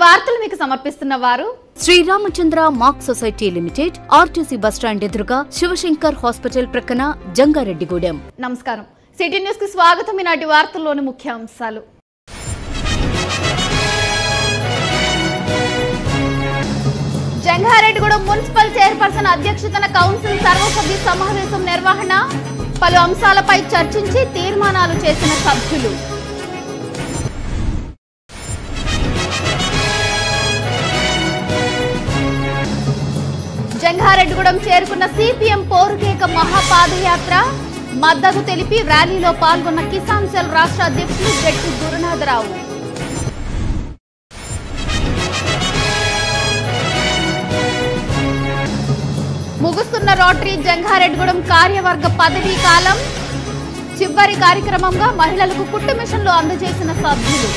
వార్తలు మీకు సమర్పిస్తున్న వారు Sriramachandra mark society limited, RTC bus stand ఎదురుగా, శివశంకర్ హాస్పిటల్ ప్రక్కన, జంగారెడ్డిగూడెం. నమస్కారం. సిటీ న్యూస్ కి స్వాగతం. ఈనాటి వార్తల్లోని ముఖ్యాంశాలు. జంగారెడ్డిగూడెం మున్సిపల్ చైర్పర్సన్ అధ్యక్షతన కౌన్సిల్ సర్వసభ్య సమావేశం నిర్వహణ. పలు అంశాలపై చర్చించి తీర్మానాలు చేసిన సభ్యులు. జంగారెడ్డిగూడెం చేరుకున్న సిపిఎం పోరుకేక మహాపాదయాత్ర. మద్దతు తెలిపి ర్యాలీలో పాల్గొన్న కిసాన్ సెల్ రాష్ట్ర అధ్యక్షులు జట్టి గురునాథరావు. ముగుస్తున్న రోటరీ జంగారెడ్డిగూడెం కార్యవర్గ పదవీ కాలం. చివరి కార్యక్రమంగా మహిళలకు కుట్టు మిషన్లు అందజేసిన సభ్యులు.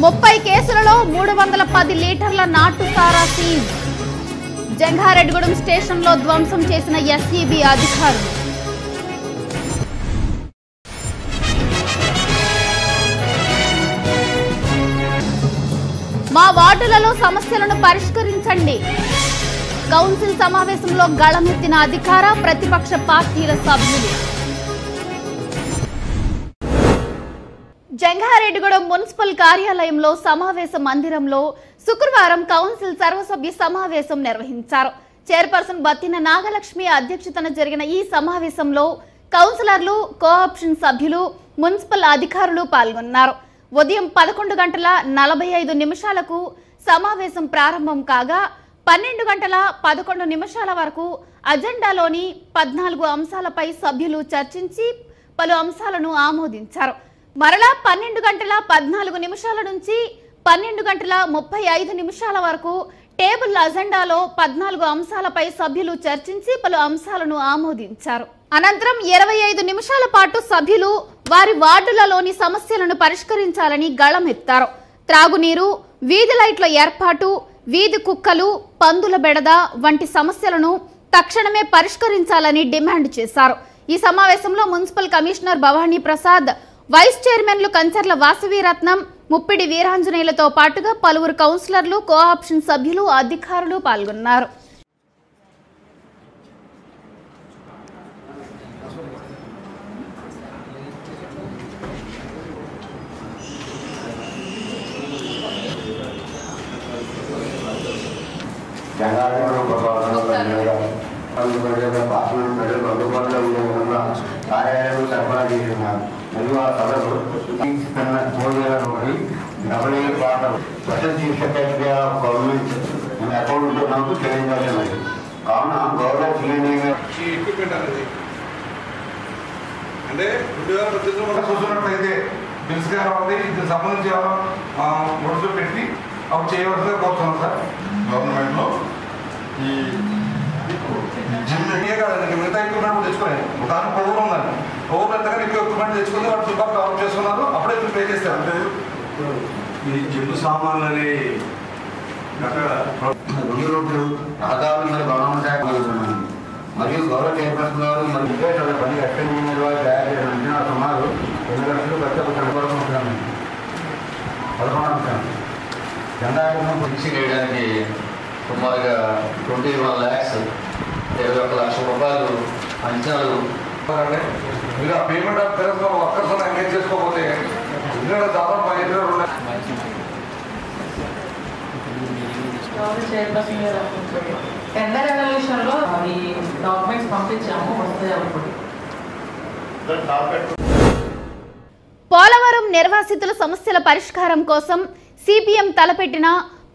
ముప్పై కేసులలో 310 లీటర్ల నాటు సారా సీజ్. జంగారెడ్డిగూడెం స్టేషన్లో ధ్వంసం చేసిన ఎస్ఈబి అధికారులు. మా వార్డులలో సమస్యలను పరిష్కరించండి. కౌన్సిల్ సమావేశంలో గళమెత్తిన అధికార ప్రతిపక్ష పార్టీల సభ్యులు. జంగారెడ్డిగూడెం మున్సిపల్ కార్యాలయంలో సమావేశ మందిరంలో శుక్రవారం కౌన్సిల్ సర్వసభ్య సమావేశం నిర్వహించారు. చైర్పర్సన్ బత్తిన నాగలక్ష్మి అధ్యక్షతన జరిగిన ఈ సమావేశంలో కౌన్సిలర్లు, కోఆప్షన్ సభ్యులు, మున్సిపల్ అధికారులు పాల్గొన్నారు. ఉదయం 11:45 సమావేశం ప్రారంభం కాగా 12:11 వరకు అజెండాలోని 14 అంశాలపై సభ్యులు చర్చించి పలు అంశాలను ఆమోదించారు. మరలా 12:14 నుంచి 12:35 వరకు టేబుల్ అజెండాలో 14 అంశాలపై సభ్యులు చర్చించి పలు అంశాలను ఆమోదించారు. అనంతరం 25 నిమిషాల పాటు సభ్యులు వారి వార్డులలోని సమస్యలను పరిష్కరించాలని గళమెత్తారు. త్రాగునీరు, వీధి లైట్ల ఏర్పాటు, వీధి కుక్కలు, పందుల బెడద వంటి సమస్యలను తక్షణమే పరిష్కరించాలని డిమాండ్ చేశారు. ఈ సమావేశంలో municipal commissioner Bhavani Prasad, vice చైర్మన్లు కంచర్ల వాసవీరత్నం, ముప్పిడి వీరాంజనేయులతో పాటుగా పలువురు కౌన్సిలర్లు, కోఆప్షన్ సభ్యులు, అధికారులు పాల్గొన్నారు. కార్యాలయం సరఫరా చేస్తున్నారు. మరియు ఆ సభలో special chief secretary of government account నాకు తెలియజేస్తున్నది. కావున గౌరవ ఎక్విప్మెంట్ అనేది అంటే 2018 చూసినట్లయితే బిల్స్ గారు ఉంది. దీనికి సంబంధించి నోట్స్లో పెట్టి అవి చేయవలసిందిగా కోరుతున్నాం సార్. గవర్నమెంట్లో ఈ జిమ్ కాదండి, మిగతా ఎక్విప్మెంట్ తెచ్చుకోలేదు. దాని పవర్ ఉందండి. పవర్ ఎంతగా ఎక్కువ ఎక్విప్మెంట్ తెచ్చుకుని వాడు సుఖాలు కవర్ చేసుకున్నారు. అప్పుడే మీరు పే చేస్తారు. అంటే ఈ జిమ్ సామాన్లు అని 2 రోడ్లు రహదారులు మరియు భవన శాఖ మరియు గౌరవ చైర్పర్సన్ గారు మరియు ఉద్దేశాల పని ఎక్స్టెండింగ్ తయారు చేసిన అంచనా సుమారు 2 లక్షలు ఖర్చు కనబడుతున్నాను. 11 జెండాలను ఫిక్స్ చేయడానికి సుమారుగా 21 lakhs 21 లక్షల రూపాయలు అంచనాలు. మీరు ఆ payment of parents workers engage చేసుకోకపోతే దాదాపు 2 టెండర్ ఎవల్యూషన్ లో ఈ డాక్యుమెంట్స్ పంపించాము, వస్తాయి అప్పుడు. పోలవరం నిర్వాసితుల సమస్యల పరిష్కారం కోసం సిపిఎం తలపెట్టిన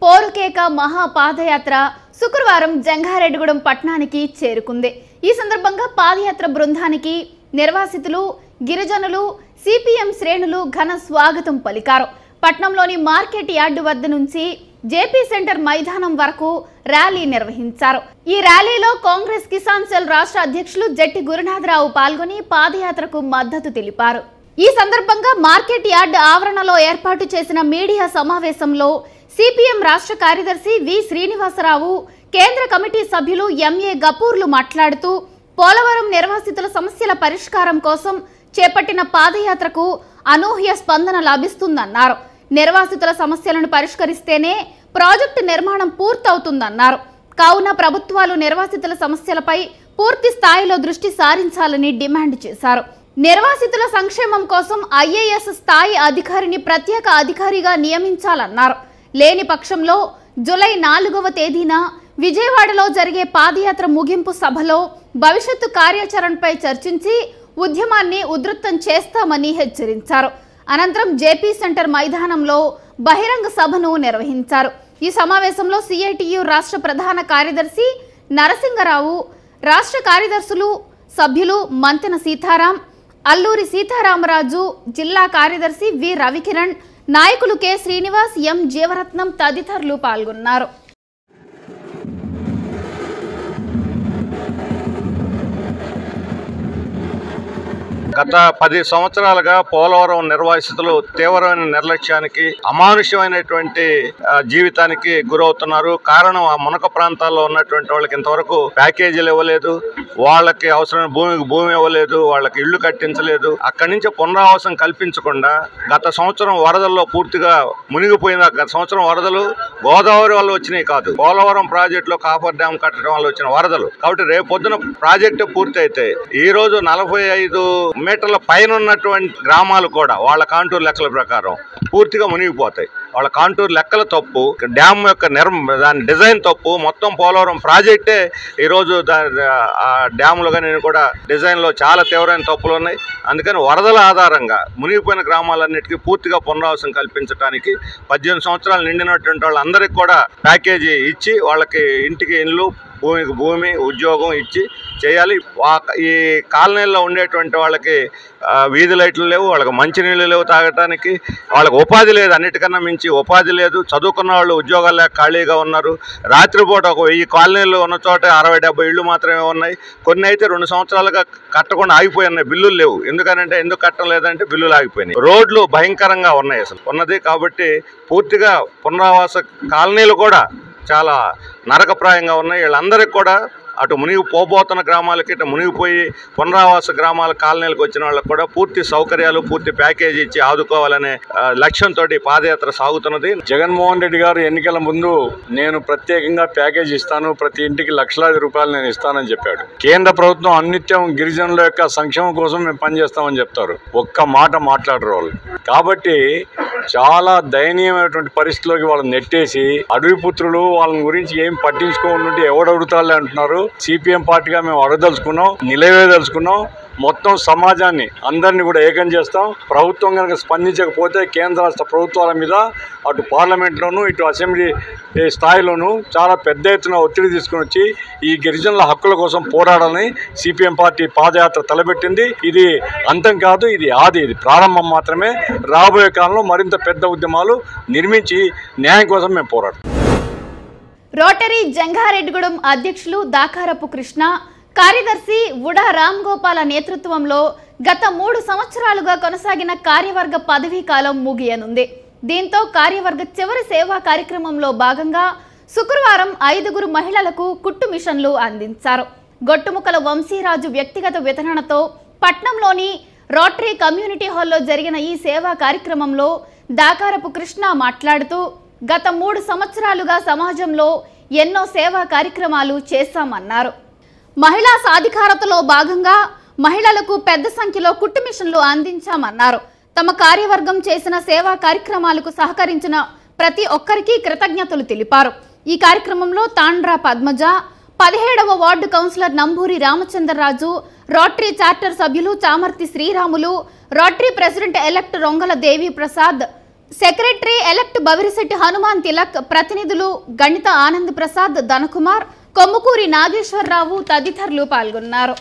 పోరుకేక మహాపాదయాత్ర శుక్రవారం జంగారెడ్డిగూడెం పట్టణానికి చేరుకుంది. ఈ సందర్భంగా పాదయాత్ర బృందానికి నిర్వాసితులు, గిరిజనులు, సిపిఎం శ్రేణులు ఘన స్వాగతం పలికారు. పట్నంలోని మార్కెట్ యార్డు వద్ద నుంచి జేపీ సెంటర్ మైదానం వరకు ర్యాలీ నిర్వహించారు. ఈ ర్యాలీలో కాంగ్రెస్ కిసాన్ సెల్ రాష్ట్ర అధ్యక్షులు జట్టి గురునాథరావు పాల్గొని పాదయాత్రకు మద్దతు తెలిపారు. ఈ సందర్భంగా మార్కెట్ యార్డ్ ఆవరణలో ఏర్పాటు చేసిన మీడియా సమావేశంలో సిపిఎం రాష్ట్ర కార్యదర్శి వి శ్రీనివాసరావు, కేంద్ర కమిటీ సభ్యులు ఎంఏ గపూర్లు మాట్లాడుతూ పోలవరం నిర్వాసితుల సమస్యల పరిష్కారం కోసం చేపట్టిన పాదయాత్రకు అనూహ్య స్పందన లభిస్తుందన్నారు. నిర్వాసితుల సమస్యలను పరిష్కరిస్తేనే ప్రాజెక్టు నిర్మాణం పూర్తవుతుందన్నారు. కావున ప్రభుత్వాలు నిర్వాసితుల సమస్యలపై పూర్తి స్థాయిలో దృష్టి సారించాలని డిమాండ్ చేశారు. నిర్వాసితుల సంక్షేమం కోసం ఐఏఎస్ స్థాయి అధికారిని ప్రత్యేక అధికారిగా నియమించాలన్నారు. లేని పక్షంలో జూలై 4వ తేదీన విజయవాడలో జరిగే పాదయాత్ర ముగింపు సభలో భవిష్యత్తు కార్యాచరణపై చర్చించి ఉద్యమాన్ని ఉధృతం చేస్తామని హెచ్చరించారు. అనంతరం జేపీ సెంటర్ మైదానంలో బహిరంగ సభను నిర్వహించారు. ఈ సమావేశంలో సిఐటియు రాష్ట్ర ప్రధాన కార్యదర్శి నరసింగరావు, రాష్ట్ర కార్యదర్శులు సభ్యులు మంతెన సీతారాం, అల్లూరి సీతారామరాజు, జిల్లా కార్యదర్శి వి రవికిరణ్, నాయకులు కె శ్రీనివాస్, ఎం జీవరత్నం తదితరులు పాల్గొన్నారు. గత 10 సంవత్సరాలుగా పోలవరం నిర్వాసితులు తీవ్రమైన నిర్లక్ష్యానికి, అమానుష్యమైనటువంటి జీవితానికి గురవుతున్నారు. కారణం ఆ మునక ప్రాంతాల్లో ఉన్నటువంటి వాళ్ళకి ఇంతవరకు ప్యాకేజీలు ఇవ్వలేదు, వాళ్ళకి అవసరమైన భూమి ఇవ్వలేదు, వాళ్ళకి ఇళ్లు కట్టించలేదు. అక్కడి నుంచి పునరావాసం కల్పించకుండా గత సంవత్సరం వరదల్లో పూర్తిగా మునిగిపోయిన గత సంవత్సరం వరదలు గోదావరి వల్ల వచ్చినాయి కాదు, పోలవరం ప్రాజెక్టులో కాఫర్ డ్యామ్ కట్టడం వల్ల వచ్చిన వరదలు. కాబట్టి రేపు పొద్దున ప్రాజెక్టు పూర్తి అయితే ఈ రోజు 45 మీటర్ల పైన ఉన్నటువంటి గ్రామాలు కూడా వాళ్ళ కాంటూర్ లెక్కల ప్రకారం పూర్తిగా మునిగిపోతాయి. వాళ్ళ కాంటూర్ లెక్కల తప్పు, డ్యామ్ యొక్క దాని డిజైన్ తప్పు, మొత్తం పోలవరం ప్రాజెక్టే ఈరోజు డ్యాములు కానీ కూడా డిజైన్లో చాలా తీవ్రమైన తప్పులు ఉన్నాయి. అందుకని వరదల ఆధారంగా మునిగిపోయిన గ్రామాలన్నిటికీ పూర్తిగా పునరావాసం కల్పించడానికి 18 సంవత్సరాలు నిండినటువంటి వాళ్ళందరికీ కూడా ప్యాకేజీ ఇచ్చి వాళ్ళకి ఇంటికి ఇల్లు, భూమికి భూమి, ఉద్యోగం ఇచ్చి చేయాలి. ఈ కాలనీల్లో ఉండేటువంటి వాళ్ళకి వీధి లైట్లు లేవు, వాళ్ళకి మంచినీళ్ళు లేవు తాగటానికి, వాళ్ళకి ఉపాధి లేదు, అన్నిటికన్నా మించి ఉపాధి లేదు. చదువుకున్న వాళ్ళు ఉద్యోగాలు లేక ఖాళీగా ఉన్నారు. రాత్రిపూట ఒక 1000 కాలనీలు ఉన్న చోట 60-70 ఇళ్ళు మాత్రమే ఉన్నాయి. కొన్ని అయితే 2 సంవత్సరాలుగా కట్టకుండా ఆగిపోయి ఉన్నాయి, బిల్లులు లేవు. ఎందుకంటే ఎందుకు కట్టడం లేదంటే బిల్లులు ఆగిపోయినాయి. రోడ్లు భయంకరంగా ఉన్నాయి అసలు ఉన్నది. కాబట్టి పూర్తిగా పునరావాస కాలనీలు కూడా చాలా నరకప్రాయంగా ఉన్నాయి. వీళ్ళందరికీ కూడా అటు మునిగిపోబోతున్న గ్రామాలకి, ఇటు మునిగిపోయి పునరావాస గ్రామాల కాలనీలకు వచ్చిన వాళ్ళకి కూడా పూర్తి సౌకర్యాలు, పూర్తి ప్యాకేజీ ఇచ్చి ఆదుకోవాలనే లక్ష్యంతో పాదయాత్ర సాగుతున్నది. జగన్మోహన్ రెడ్డి గారు ఎన్నికల ముందు నేను ప్రత్యేకంగా ప్యాకేజీ ఇస్తాను, ప్రతి ఇంటికి లక్షలాది రూపాయలు నేను ఇస్తానని చెప్పాడు. కేంద్ర ప్రభుత్వం అన్నిత్యం గిరిజనుల యొక్క సంక్షేమం కోసం మేము పనిచేస్తామని చెప్తారు, ఒక్క మాట మాట్లాడరు వాళ్ళు. కాబట్టి చాలా దయనీయమైనటువంటి పరిస్థితిలోకి వాళ్ళని నెట్టేసి అడవి పుత్రులు వాళ్ళని గురించి ఏం పట్టించుకోకుండా ఎవడడుగుతారులే అంటున్నారు. సిపిఎం పార్టీగా మేము అడగదలుచుకున్నాం, నిలవేదలుచుకున్నాం. మొత్తం సమాజాన్ని అందరినీ కూడా ఏకం చేస్తాం. ప్రభుత్వం కనుక స్పందించకపోతే కేంద్ర రాష్ట్ర ప్రభుత్వాల మీద అటు పార్లమెంట్లోనూ ఇటు అసెంబ్లీ స్థాయిలోనూ చాలా పెద్ద ఎత్తున ఒత్తిడి తీసుకుని వచ్చి ఈ గిరిజనుల హక్కుల కోసం పోరాడాలని సిపిఎం పార్టీ పాదయాత్ర తలపెట్టింది. ఇది అంతం కాదు, ఇది ఇది ప్రారంభం మాత్రమే. రాబోయే కాలంలో మరింత పెద్ద ఉద్యమాలు నిర్మించి న్యాయం కోసం మేము పోరాడతాం. రోటరీ జంగారెడ్డిగూడెం అధ్యక్షులు దాకారపు కృష్ణ, కార్యదర్శి ఉడా రామ్ గోపాల నేతృత్వంలో గత 3 సంవత్సరాలుగా కొనసాగిన కార్యవర్గ పదవీ కాలం ముగియనుంది. దీంతో కార్యవర్గ చివరి సేవా కార్యక్రమంలో భాగంగా శుక్రవారం 5 మహిళలకు కుట్టు మిషన్లు అందించారు. గొట్టుముక్కల వంశీరాజు వ్యక్తిగత వితరణతో పట్నంలోని రోటరీ కమ్యూనిటీ హాల్లో జరిగిన ఈ సేవా కార్యక్రమంలో దాకారపు కృష్ణ మాట్లాడుతూ గత 3 సంవత్సరాలుగా సమాజంలో ఎన్నో సేవా కార్యక్రమాలు చేశామన్నారు. మహిళా సాధికారతలో భాగంగా మహిళలకు పెద్ద సంఖ్యలో కుట్టు మిషన్లు అందించామన్నారు. తమ కార్యవర్గం చేసిన సేవా కార్యక్రమాలకు సహకరించిన ప్రతి ఒక్కరికి కృతజ్ఞతలు తెలిపారు. ఈ కార్యక్రమంలో తాండ్రా పద్మజ, 17వ ward councillor Namburi Ramachandraraju, Rotary charter సభ్యులు Chamarthi Sriramulu, Rotary president elect Rongala Devi Prasad, secretary elect Bavirisetti Hanuman Tilak, ప్రతినిధులు గణిత ఆనంద్ ప్రసాద్, ధనకుమార్, కొమ్ముకూరి నాగేశ్వరరావు తదితరులు పాల్గొన్నారు.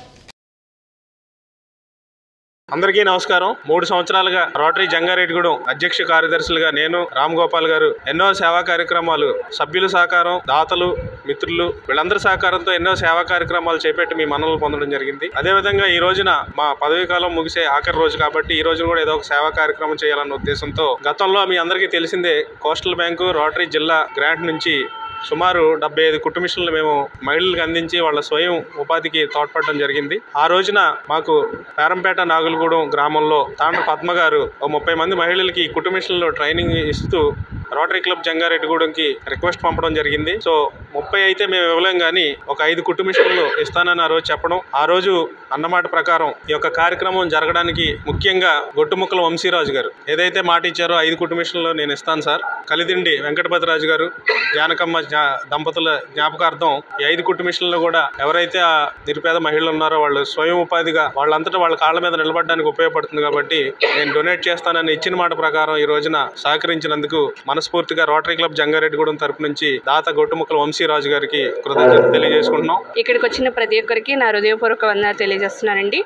అందరికీ నమస్కారం. 3 సంవత్సరాలుగా రోటరీ జంగారెడ్డిగూడెం అధ్యక్ష కార్యదర్శులుగా నేను రామ్ గోపాల్ గారు ఎన్నో సేవా కార్యక్రమాలు, సభ్యుల సహకారం, దాతలు, మిత్రులు వీళ్ళందరి సహకారంతో ఎన్నో సేవా కార్యక్రమాలు చేపట్టి మీ మన్ననలు పొందడం జరిగింది. అదేవిధంగా ఈ రోజున మా పదవీ కాలం ముగిసే ఆఖరి రోజు కాబట్టి ఈ రోజున కూడా ఏదో ఒక సేవా కార్యక్రమం చేయాలన్న ఉద్దేశంతో గతంలో మీ అందరికీ తెలిసిందే కోస్టల్ బ్యాంకు రోటరీ జిల్లా గ్రాంట్ నుంచి సుమారు 75 కుట్టు మిషన్లు మేము మహిళలకు అందించి వాళ్ళ స్వయం ఉపాధికి తోడ్పడడం జరిగింది. ఆ రోజున మాకు పేరంపేట నాగులగూడెం గ్రామంలో తాండ్ర పద్మ గారు 30 మంది మహిళలకి కుట్టు మిషన్లు ట్రైనింగ్ ఇస్తూ రోటరీ క్లబ్ జంగారెడ్డిగూడెంకి రిక్వెస్ట్ పంపడం జరిగింది. సో 30 అయితే మేము ఇవ్వలేం కానీ ఒక 5 కుట్టు మిషన్లు ఇస్తానని ఆ రోజు చెప్పడం, ఆ రోజు అన్నమాట ప్రకారం ఈ యొక్క కార్యక్రమం జరగడానికి ముఖ్యంగా గొట్టుముక్కల వంశీరాజు గారు ఏదైతే మాట ఇచ్చారో 5 కుట్టు మిషన్లు నేను ఇస్తాను సార్, కలిదిండి వెంకటపతి రాజు గారు జానకమ్మ దంపతుల జ్ఞాపకార్థం ఈ 5 కుట్టు మిషన్లు కూడా ఎవరైతే ఆ నిరుపేద మహిళలు ఉన్నారో వాళ్ళు స్వయం ఉపాధిగా వాళ్ళంతటా వాళ్ళ కాళ్ళ మీద నిలబడడానికి ఉపయోగపడుతుంది కాబట్టి నేను డొనేట్ చేస్తానని ఇచ్చిన మాట ప్రకారం ఈ రోజున సహకరించినందుకు మనస్ఫూర్తిగా రోటరీ క్లబ్ జంగారెడ్డిగూడెం తరపు నుంచి దాత గొట్టుముక్కల వంశీరాజు గారికి కృతజ్ఞతలు తెలియజేసుకుంటున్నాం. ఇక్కడికి వచ్చిన ప్రతి ఒక్కరికి నా హృదయపూర్వక వందనాలు తెలియజేస్తున్నానండి.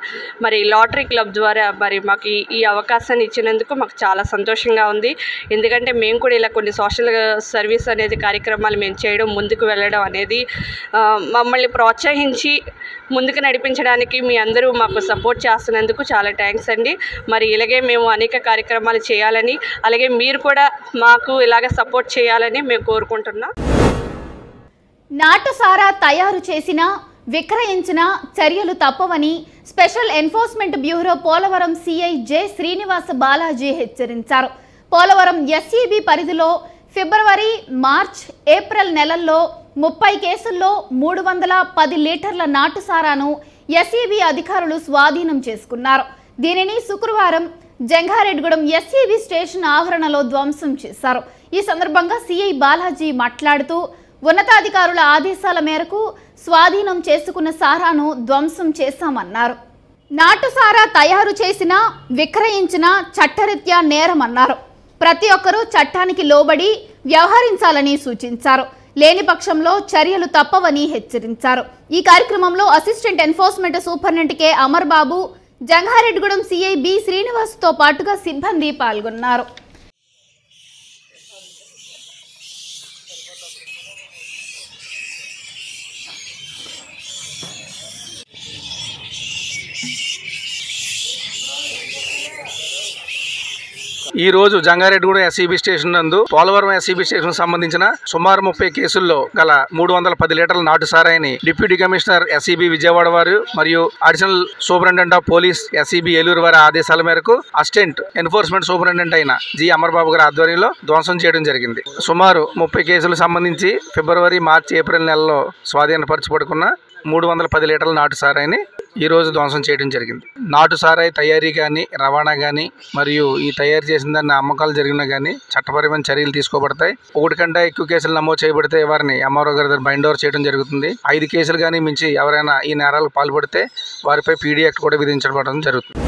మరి లాటరీ క్లబ్ ద్వారా మరి మాకు ఈ అవకాశాన్ని ఇచ్చినందుకు మాకు చాలా సంతోషంగా ఉంది. ఎందుకంటే మేము కూడా ఇలా కొన్ని సోషల్ సర్వీస్ అనేది కార్యక్రమాలు మేము చేయడం, ముందుకు వెళ్ళడం అనేది మమ్మల్ని ప్రోత్సహించి ముందుకు నడిపించడానికి మీ అందరూ మాకు సపోర్ట్ చేస్తున్నందుకు చాలా థ్యాంక్స్ అండి. మరి ఇలాగే మేము అనేక కార్యక్రమాలు చేయాలని, అలాగే మీరు కూడా మాకు ఇలాగ సపోర్ట్ చేయాలని మేము కోరుకుంటున్నాం. నాటుసారా తయారు చేసిన విక్రయించిన చర్యలు తప్పవని special enforcement bureau Polavaram CI J Srinivasa Balaji హెచ్చరించారు. పోలవరం ఎస్ఈబి పరిధిలో ఫిబ్రవరి, మార్చ్, ఏప్రిల్ నెలల్లో 30 కేసుల్లో 310 లీటర్ల నాటుసారాను ఎస్ఈబి అధికారులు స్వాధీనం చేసుకున్నారు. దీనిని శుక్రవారం జంగారెడ్డిగూడెం ఎస్ఈబి స్టేషన్ ఆవరణలో ధ్వంసం చేశారు. ఈ సందర్భంగా సిఐ బాలాజీ మాట్లాడుతూ ఉన్నతాధికారుల ఆదేశాల మేరకు స్వాధీనం చేసుకున్న సారాను ధ్వంసం చేశామన్నారు. నాటుసారా తయారు చేసిన, విక్రయించిన చట్టరీత్యా నేరమన్నారు. ప్రతి ఒక్కరూ చట్టానికి లోబడి వ్యవహరించాలని సూచించారు. లేని పక్షంలో చర్యలు తప్పవని హెచ్చరించారు. ఈ కార్యక్రమంలో assistant enforcement superintendent K Amar Babu, Jangareddygudem CI B శ్రీనివాస్తో పాటుగా సిబ్బంది పాల్గొన్నారు. ఈ రోజు జంగారెడ్డిగూడెం ఎస్ఈబి స్టేషన్ నందు పోలవరం ఎస్ఈబి స్టేషన్ సంబంధించిన సుమారు 30 కేసుల్లో గల 310 లీటర్ల నాటు సారాయిని డిప్యూటీ కమిషనర్ ఎస్ఈబి విజయవాడ వారు మరియు additional superintendent of police SEB Eluru వారి ఆదేశాల మేరకు అసిస్టెంట్ ఎన్ఫోర్స్మెంట్ సూపరింటెండెంట్ అయిన జి అమర్ బాబు గారి ఆధ్వర్యంలో ధ్వంసం చేయడం జరిగింది. సుమారు 30 కేసులకు సంబంధించి ఫిబ్రవరి, మార్చి, ఏప్రిల్ నెలలో స్వాధీనపరచబడుకున్న 310 లీటర్ల నాటు సారాయిని ఈ రోజు ధ్వంసం చేయడం జరిగింది. నాటు సారాయి తయారీ కానీ, రవాణా కానీ మరియు ఈ తయారు చేసిన దాన్ని అమ్మకాలు జరిగినా కానీ చట్టపరమైన చర్యలు తీసుకోబడతాయి. 1 కంటే ఎక్కువ కేసులు నమోదు చేయబడితే వారిని ఎంఆర్ఓ గారి దగ్గర బైండ్ ఓవర్ చేయడం జరుగుతుంది. 5 కేసులు కానీ మించి ఎవరైనా ఈ నేరాలకు పాల్పడితే వారిపై పీడీ యాక్ట్ కూడా విధించబడడం జరుగుతుంది.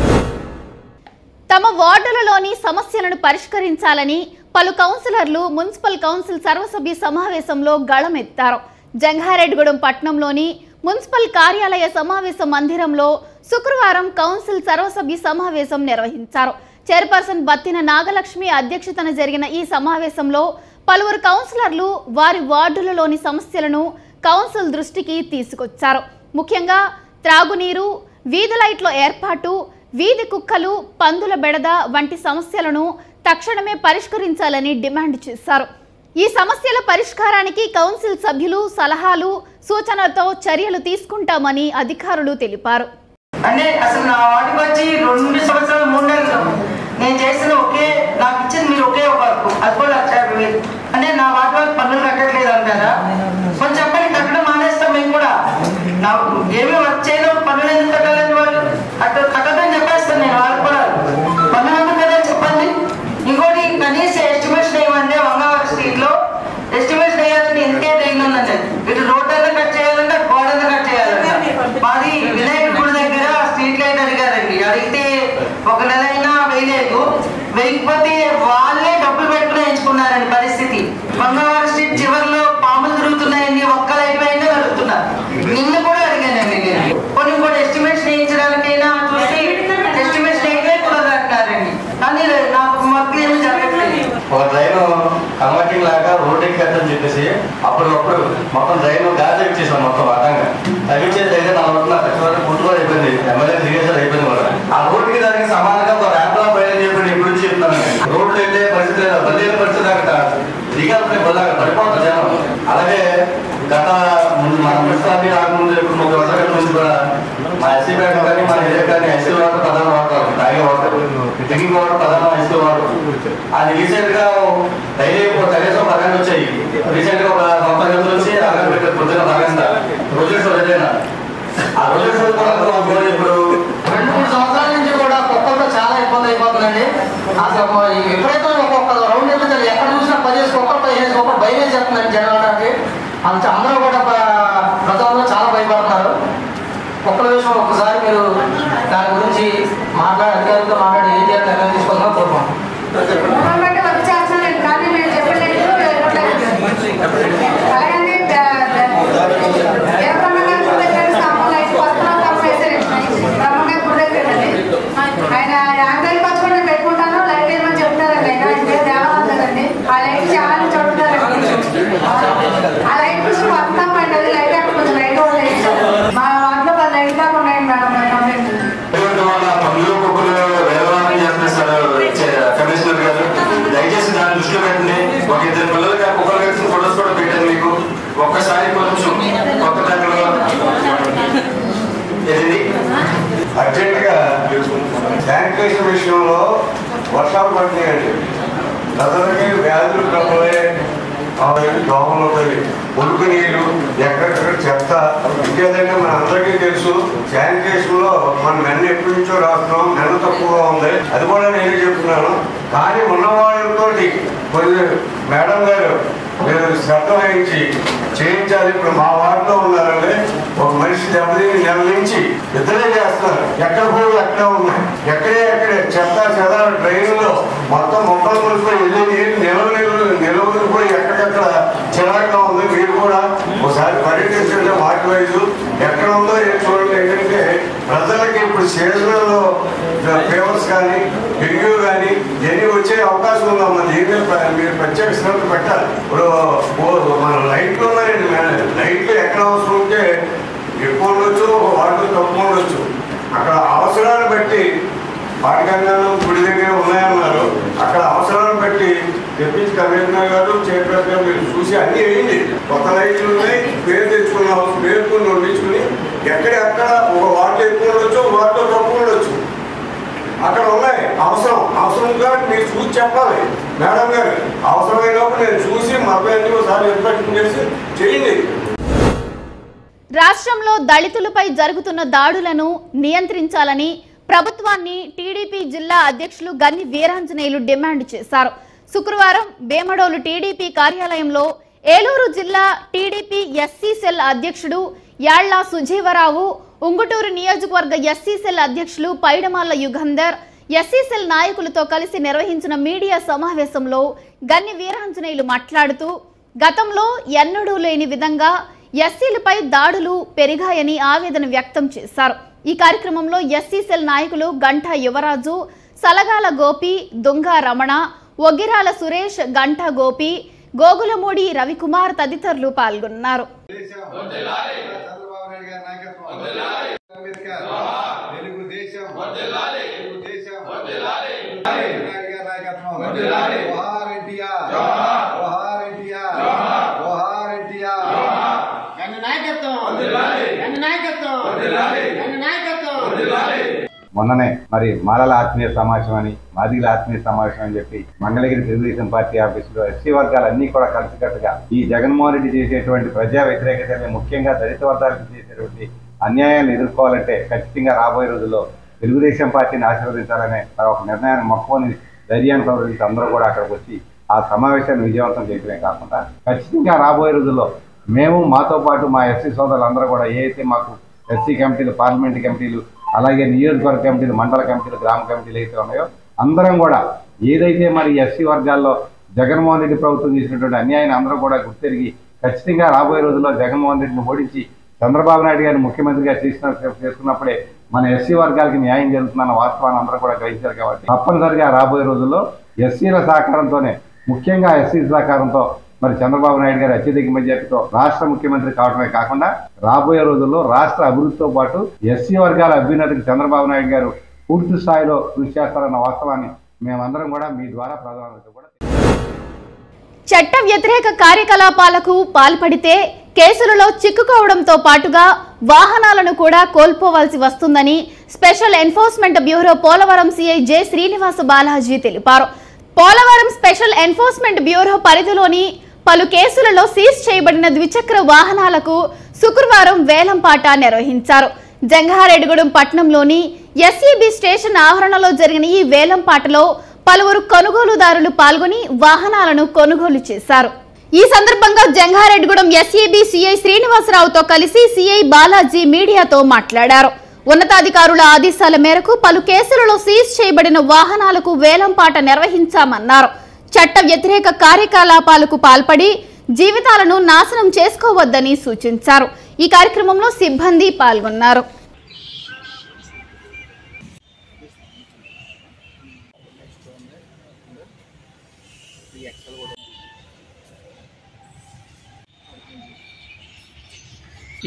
తమ వార్డులలోని సమస్యలను పరిష్కరించాలని పలు కౌన్సిలర్లు మున్సిపల్ కౌన్సిల్ సర్వసభ్య సమావేశంలో గళమెత్తారు. జంగారెడ్డిగూడెం పట్టణంలోని మున్సిపల్ కార్యాలయ సమావేశ మందిరంలో శుక్రవారం కౌన్సిల్ సర్వసభ్య సమావేశం నిర్వహించారు. చైర్పర్సన్ బత్తిన నాగలక్ష్మి అధ్యక్షతన జరిగిన ఈ సమావేశంలో పలువురు కౌన్సిలర్లు వారి వార్డులలోని సమస్యలను కౌన్సిల్ దృష్టికి తీసుకొచ్చారు. ముఖ్యంగా త్రాగునీరు, వీధి లైట్ల ఏర్పాటు, వీధి కుక్కలు, పందుల బెడద వంటి సమస్యలను తక్షణమే పరిష్కరించాలని డిమాండ్ చేశారు. ఈ సమస్యల పరిష్కారానికి కౌన్సిల్ సభ్యులు సలహాలు, సూచనలతో చర్యలు తీసుకుంటామని అధికారులు తెలిపారు. అంటే అసలు నా వాటికి వచ్చి 2 సంవత్సరాలు 3 నెలలు నేను చేసిన నాకు ఇచ్చింది మీరు ఒకే ఒక వర్క్, అది కూడా 1,50,000. అంటే నా వాటి వరకు పన్నులు కట్టట్లేదు అంటారా? కొంచెం చెప్పండి, కట్టడం మానేస్తాం మేము కూడా. నాకు ఏమీ వర్క్ చేయడం పన్నులు ఎందుకు కట్టాలని వాళ్ళు అట్లా కట్టదని చెప్పేస్తాను నేను. వాళ్ళు కూడా పన్నులు ఎందుకు కట్టాలని చెప్పండి. ఇంకోటి కనీసం ఎస్టిమేషన్ వేయమంటే వంగవారి స్ట్రీట్ లో ఎస్టిమేషన్ వేయాలంటే ఎందుకే ట్రైన్ ఉందంటే ఇటు రోడ్ అన్నా కట్ చేయాలంటే గోడ అన్నా కట్ చేయాలంటే. మాది వినాయకుడి గుడి దగ్గర స్ట్రీట్ లైట్ అడిగారండి. అడిగితే 1 నెల అయినా వేయలేదు. వేయకపోతే వాళ్ళే డబ్బులు పెట్టుకుని ఎంచుకున్నారండి పరిస్థితి. వంగవారి స్ట్రీట్ చివరిలో పాములు తిరుగుతున్నాయండి, ఒక్క లైట్ అయినా కలుగుతున్నారు. నిన్ను కూడా అడిగానండి నేను. కొన్ని కూడా ఎస్టిమేషన్ వేయించడానికైనా చూసి ఎస్టిమేషన్ అయితే కూడా కట్టారండి. కానీ నాకు మొత్తం ఏమి జరగట్లేదు. ఒక డ్రైన్ కన్వర్టింగ్ లాగా రోడ్ ఎక్కేద్దని చెప్పేసి అప్పటికప్పుడు మొత్తం డ్రైన్ గాజు ఇచ్చేసాం. మొత్తం అడ్డంగా తగ్గించేది అయితే 40 లక్షల వరకు పుట్టు కూడా అయిపోయింది. ఎమ్మెల్యే సిగ్నేచర్ అయిపోయింది కూడా. ఆ రోడ్డుకి దానికి సమానంగా ఒక ర్యాంప్లా పైన చెప్పి ఇప్పుడు చెప్తున్నాను. రోడ్లు వెళ్ళే పరిస్థితి లేదు, బదిలీ పరిస్థితి అక్కడ దిగాలి, పడిపోతుంది జనం. అలాగే మన మున్సిపాలిటీ రాకముందు ఇప్పుడు 30 సంవత్సరాల నుంచి కూడా మా ఎస్సీ బ్యాంక్ కానీ మన ఏరియా కానీ ఎస్సీ వాటర్ ప్రధాన వాడతారు, తాగే వాటర్, డ్రింకింగ్ వాటర్ ప్రధాన ఎస్సీ వాటర్. అది రీసెంట్ గా డైలీ కనీసం 10 గంటలు వచ్చాయి. రీసెంట్ గా ఒక 90 గంటల నుంచి అక్కడ పెట్టారు పొద్దున 10 గంట రోజు ఏదైనా ఆ రోజు ఇప్పుడు 2-3 సంవత్సరాల నుంచి కూడా కుక్కలతో చాలా ఇబ్బంది అయిపోతుందండి. అసలు ఎప్పుడైతే ఒక్కొక్క రౌండ్ వెళ్తుంది ఎక్కడ చూసినా 10 కుక్కలు 15 కుక్కలు భయం వేసేస్తుందండి జనాలకి. అందరూ కూడా ప్రజల్లో చాలా భయపడుతున్నారు. కుక్కల విషయం ఒక్కసారి మీరు దాని గురించి అధికారులతో మాట్లాడి ఏం చేయాలి నిర్ణయం తీసుకోవాలని కోరుకుంటున్నాం. ఆయన యాంగల్ పచ్చుకొని పెట్టుకుంటాను లైట్ వేయమని చెప్తారండి. దేవాలండి ఆ లైట్ చాలా చదువుతారండి. ఆ లైట్ చూసి మొత్తం పడ్డది. లైట్ అక్కడ కొంచెం లైట్ మా వాటిలో 10 లైట్ దాకా ఉన్నాయండి మేడం. కమిషనర్ గారు దయచేసి దాన్ని దృష్టిలో పెట్టండి. ఒక 2 పిల్లలకి కుక్కలు కలిసిన ఫోటోస్ కూడా పెట్టాను మీకు. ఒక్కసారి కొంచెం కొత్త టైంలో అర్జెంట్ గా శానిటేషన్ విషయంలో వర్షాలు పడుతున్నాయండి. ప్రజలకి వ్యాధులు ప్రబలే దోమలు ఉంటాయి, ఉడుకు నీరు, ఎక్కడెక్కడ చెత్త. ఇంకేదంటే మన అందరికీ తెలుసు శానిటేషన్ లో మనం మెన్న ఎప్పటి నుంచో రాస్తున్నాం, మెన్న తక్కువగా ఉంది. అది కూడా నేనే చెప్తున్నాను. కానీ ఉన్నవాళ్ళతో కొన్ని మేడం గారు మీరు శ్రద్ధ వహించి చేయించాలి. ఇప్పుడు మా వార్డులో ఉన్నారండి, ఒక మనిషి దెబ్బతిని నెల నుంచి ఇద్దరే చేస్తున్నారు. ఎక్కడ పోయి ఎక్కడ ఉన్నాయి, ఎక్కడే చెత్త చెద డ్రైన్లో మొత్తం మొక్కలు మునిసిపోయి వెళ్ళి నిలవలు పోయి ఎక్కడెక్కడ చిరాగ్గా ఉంది. మీరు కూడా ఒకసారి పర్యటించండి. వాటి వైజు ఎక్కడ ఉందో చూడండి. ఏంటంటే ప్రజలకి ఇప్పుడు సీజనల్ ఫీవర్స్ కానీ డెంగ్యూ కానీ ఇవన్నీ వచ్చే అవకాశం ఉందమ్మా. దీని మీద మీరు ప్రత్యేక శ్రద్ధ పెట్టాలి. ఇప్పుడు మన లైట్లు ఉన్నాయండి, లైట్లు ఎక్కడ అవసరం ఉంటే ఎక్కువ ఉండొచ్చు, వాటిలో తక్కువ ఉండొచ్చు. అక్కడ అవసరాన్ని బట్టి పాఠకంగానం గుడి దగ్గర ఉన్నాయన్నారు. అక్కడ అవసరాన్ని బట్టి తెప్పించి కమిషనర్ గారు చైర్పర్సన్ గారు మీరు చూసి అన్నీ వేయండి. కొత్త లైట్లు ఉన్నాయి, పేరు తెచ్చుకున్నాం, పేరు కొన్ని వండించుకుని ఎక్కడెక్కడ ఒక వాటిలో ఎక్కువ ఉండొచ్చు, వాటిలో తక్కువ ఉండొచ్చు. అక్కడ ఉన్నాయి అవసరంగా మీరు చూసి చెప్పాలి. మేడం గారు అవసరమైనప్పుడు నేను చూసి మా పేరు ఒకసారి ఇన్స్పెక్షన్ చేసి చేయండి. రాష్ట్రంలో దళితులపై జరుగుతున్న దాడులను నియంత్రించాలని ప్రభుత్వాన్ని టీడీపీ జిల్లా అధ్యక్షులు గన్ని వీరాంజనేయులు డిమాండ్ చేశారు. శుక్రవారం వేమడోలు టీడీపీ కార్యాలయంలో ఏలూరు జిల్లా టీడీపీ ఎస్సీ సెల్ అధ్యక్షుడు యాళ్ల సుజీవరావు, ఉంగుటూరు నియోజకవర్గ ఎస్సీ సెల్ అధ్యక్షులు పైడమాల యుగంధర్, ఎస్సీ సెల్ నాయకులతో కలిసి నిర్వహించిన మీడియా సమావేశంలో గన్ని వీరాంజనేయులు మాట్లాడుతూ గతంలో ఎన్నడూ లేని విధంగా ఎస్సీలపై దాడులు పెరిగాయని ఆవేదన వ్యక్తం చేశారు. ఈ కార్యక్రమంలో ఎస్సీ సెల్ నాయకులు గంటా యువరాజు, సలగాల గోపి, దుంగ రమణ, ఒగిరాల సురేష్, గంటా గోపి, గోగులమూడి రవికుమార్ తదితరులు పాల్గొన్నారు. మొన్ననే మరి మాలల ఆత్మీయ సమావేశం అని, మాదిగల ఆత్మీయ సమావేశం అని చెప్పి మంగళగిరి తెలుగుదేశం పార్టీ ఆఫీసులో ఎస్సీ వర్గాలన్నీ కూడా కలిసికట్టుగా ఈ జగన్మోహన్ రెడ్డి చేసేటువంటి ప్రజా వ్యతిరేకతని, ముఖ్యంగా దళిత వర్గాలకు చేసేటువంటి అన్యాయాన్ని ఎదుర్కోవాలంటే ఖచ్చితంగా రాబోయే రోజుల్లో తెలుగుదేశం పార్టీని ఆశీర్వదించాలనే ఒక నిర్ణయాన్ని మొక్కుని ధైర్యాన్ని ప్రవర్తించి అందరూ కూడా అక్కడికి వచ్చి ఆ సమావేశాన్ని విజయవంతం చేయడమే కాకుండా ఖచ్చితంగా రాబోయే రోజుల్లో మేము మాతో పాటు మా ఎస్సీ సోదరులందరూ కూడా ఏదైతే మాకు ఎస్సీ కమిటీలు, పార్లమెంట్ కమిటీలు, అలాగే నియోజకవర్గ కమిటీలు, మండల కమిటీలు, గ్రామ కమిటీలు అయితే ఉన్నాయో అందరం కూడా ఏదైతే మరి ఎస్సీ వర్గాల్లో జగన్మోహన్ రెడ్డి ప్రభుత్వం చేసినటువంటి అన్యాయాన్ని అందరూ కూడా గుర్తెరిగి ఖచ్చితంగా రాబోయే రోజుల్లో జగన్మోహన్ రెడ్డిని ఓడించి చంద్రబాబు నాయుడు గారిని ముఖ్యమంత్రిగా చేసుకున్నప్పుడే మన ఎస్సీ వర్గాలకి న్యాయం జరుగుతుందన్న వాస్తవాన్ని అందరూ కూడా గ్రహించారు. కాబట్టి తప్పనిసరిగా రాబోయే రోజుల్లో ఎస్సీల సహకారంతోనే, ముఖ్యంగా ఎస్సీ సహకారంతో మరి చంద్రబాబు నాయుడు గారి అత్యధిక మెజార్టీతో రాష్ట్ర ముఖ్యమంత్రి కావడమే కాకుండా రాబోయే రోజుల్లో రాష్ట్ర అభివృద్ధితో పాటు ఎస్సీ వర్గాల అభ్యున్నతికి చంద్రబాబు నాయుడు గారు పూర్తి స్థాయిలో కృషి చేస్తారన్న వాస్తవాన్ని మేమందరం కూడా మీ ద్వారా ప్రధానంగా కూడా చట్ట వ్యతిరేక కార్యకలాపాలకు పాల్పడితే కేసులలో చిక్కుకోవడంతో పాటుగా వాహనాలను కూడా కోల్పోవాల్సి వస్తుందని special enforcement bureau Polavaram CI J Srinivasa Balaji తెలిపారు. పోలవరం స్పెషల్ ఎన్ఫోర్స్మెంట్ బ్యూరో పరిధిలోని పలు కేసులలో సీజ్ చేయబడిన ద్విచక్ర వాహనాలకు శుక్రవారం వేలంపాట నిర్వహించారు. జంగారెడ్డిగూడెం పట్టణంలోని ఎస్ఈబి స్టేషన్ ఆవరణలో జరిగిన ఈ వేలంపాటలో పలువురు కొనుగోలుదారులు పాల్గొని వాహనాలను కొనుగోలు చేశారు. ఈ సందర్భంగా జంగారెడ్డిగూడెం ఎస్ఈబి సిఐ శ్రీనివాసరావుతో కలిసి సిఐ బాలాజీ మీడియాతో మాట్లాడారు. ఉన్నతాధికారుల ఆదేశాల మేరకు పలు కేసులలో సీజ్ చేయబడిన వాహనాలకు వేలంపాట నిర్వహించామన్నారు. చట్ట వ్యతిరేక కార్యకలాపాలకు పాల్పడి జీవితాలను నాశనం చేసుకోవద్దని సూచించారు. ఈ కార్యక్రమంలో సిబ్బంది పాల్గొన్నారు.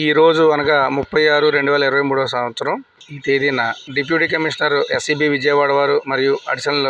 ఈ రోజు అనగా 30/6/2023 సంవత్సరం ఈ తేదీన డిప్యూటీ కమిషనర్ ఎస్ఈబి విజయవాడ వారు మరియు additional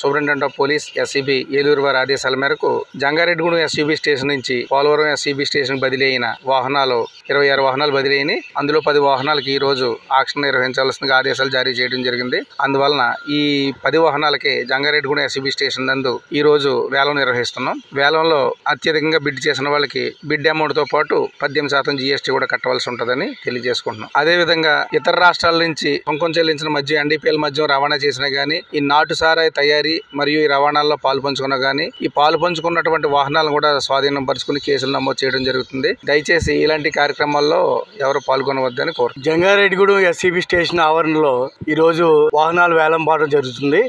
superintendent of police SEB Eluru వారి ఆదేశాల మేరకు జంగారెడ్డిగూడెం ఎస్ఈబి స్టేషన్ నుంచి పోలవరం ఎస్ఈబి స్టేషన్ బదిలీ అయిన వాహనాలు 26 వాహనాలు బదిలీ అయినాయి. అందులో 10 వాహనాలకి ఈ రోజు ఆక్షన్ నిర్వహించాల్సిన ఆదేశాలు జారీ చేయడం జరిగింది. అందువలన ఈ 10 వాహనాలకి జంగారెడ్డిగూడెం ఎస్ఈబి స్టేషన్ నందు ఈ రోజు వేలం నిర్వహిస్తున్నాం. వేలంలో అత్యధికంగా బిడ్ చేసిన వాళ్ళకి బిడ్ అమౌంట్ తో పాటు 18% జీఎస్టీ కూడా కట్టవలసి ఉంటుందని తెలియజేసుకుంటున్నాం. అదేవిధంగా ఇతర రాష్ట్రాల నుంచి కొంచెం చెల్లించిన మద్యం ఎన్డీపీఎల్ మద్యం రవాణా చేసినా గానీ, ఈ నాటు సారాయి తయారీ మరియు ఈ రవాణాల్లో పాలు పంచుకున్నా గానీ, ఈ పాలు పంచుకున్నటువంటి వాహనాలను కూడా స్వాధీనం పరుచుకుని కేసులు నమోదు చేయడం జరుగుతుంది. దయచేసి ఇలాంటి కార్యక్రమాల్లో ఎవరు పాల్గొనవద్దని కోరుతున్నాం. జంగారెడ్డిగూడెం ఎస్ఈబి స్టేషన్ ఆవరణలో ఈ రోజు వాహనాలు వేలం పాట జరుగుతుంది.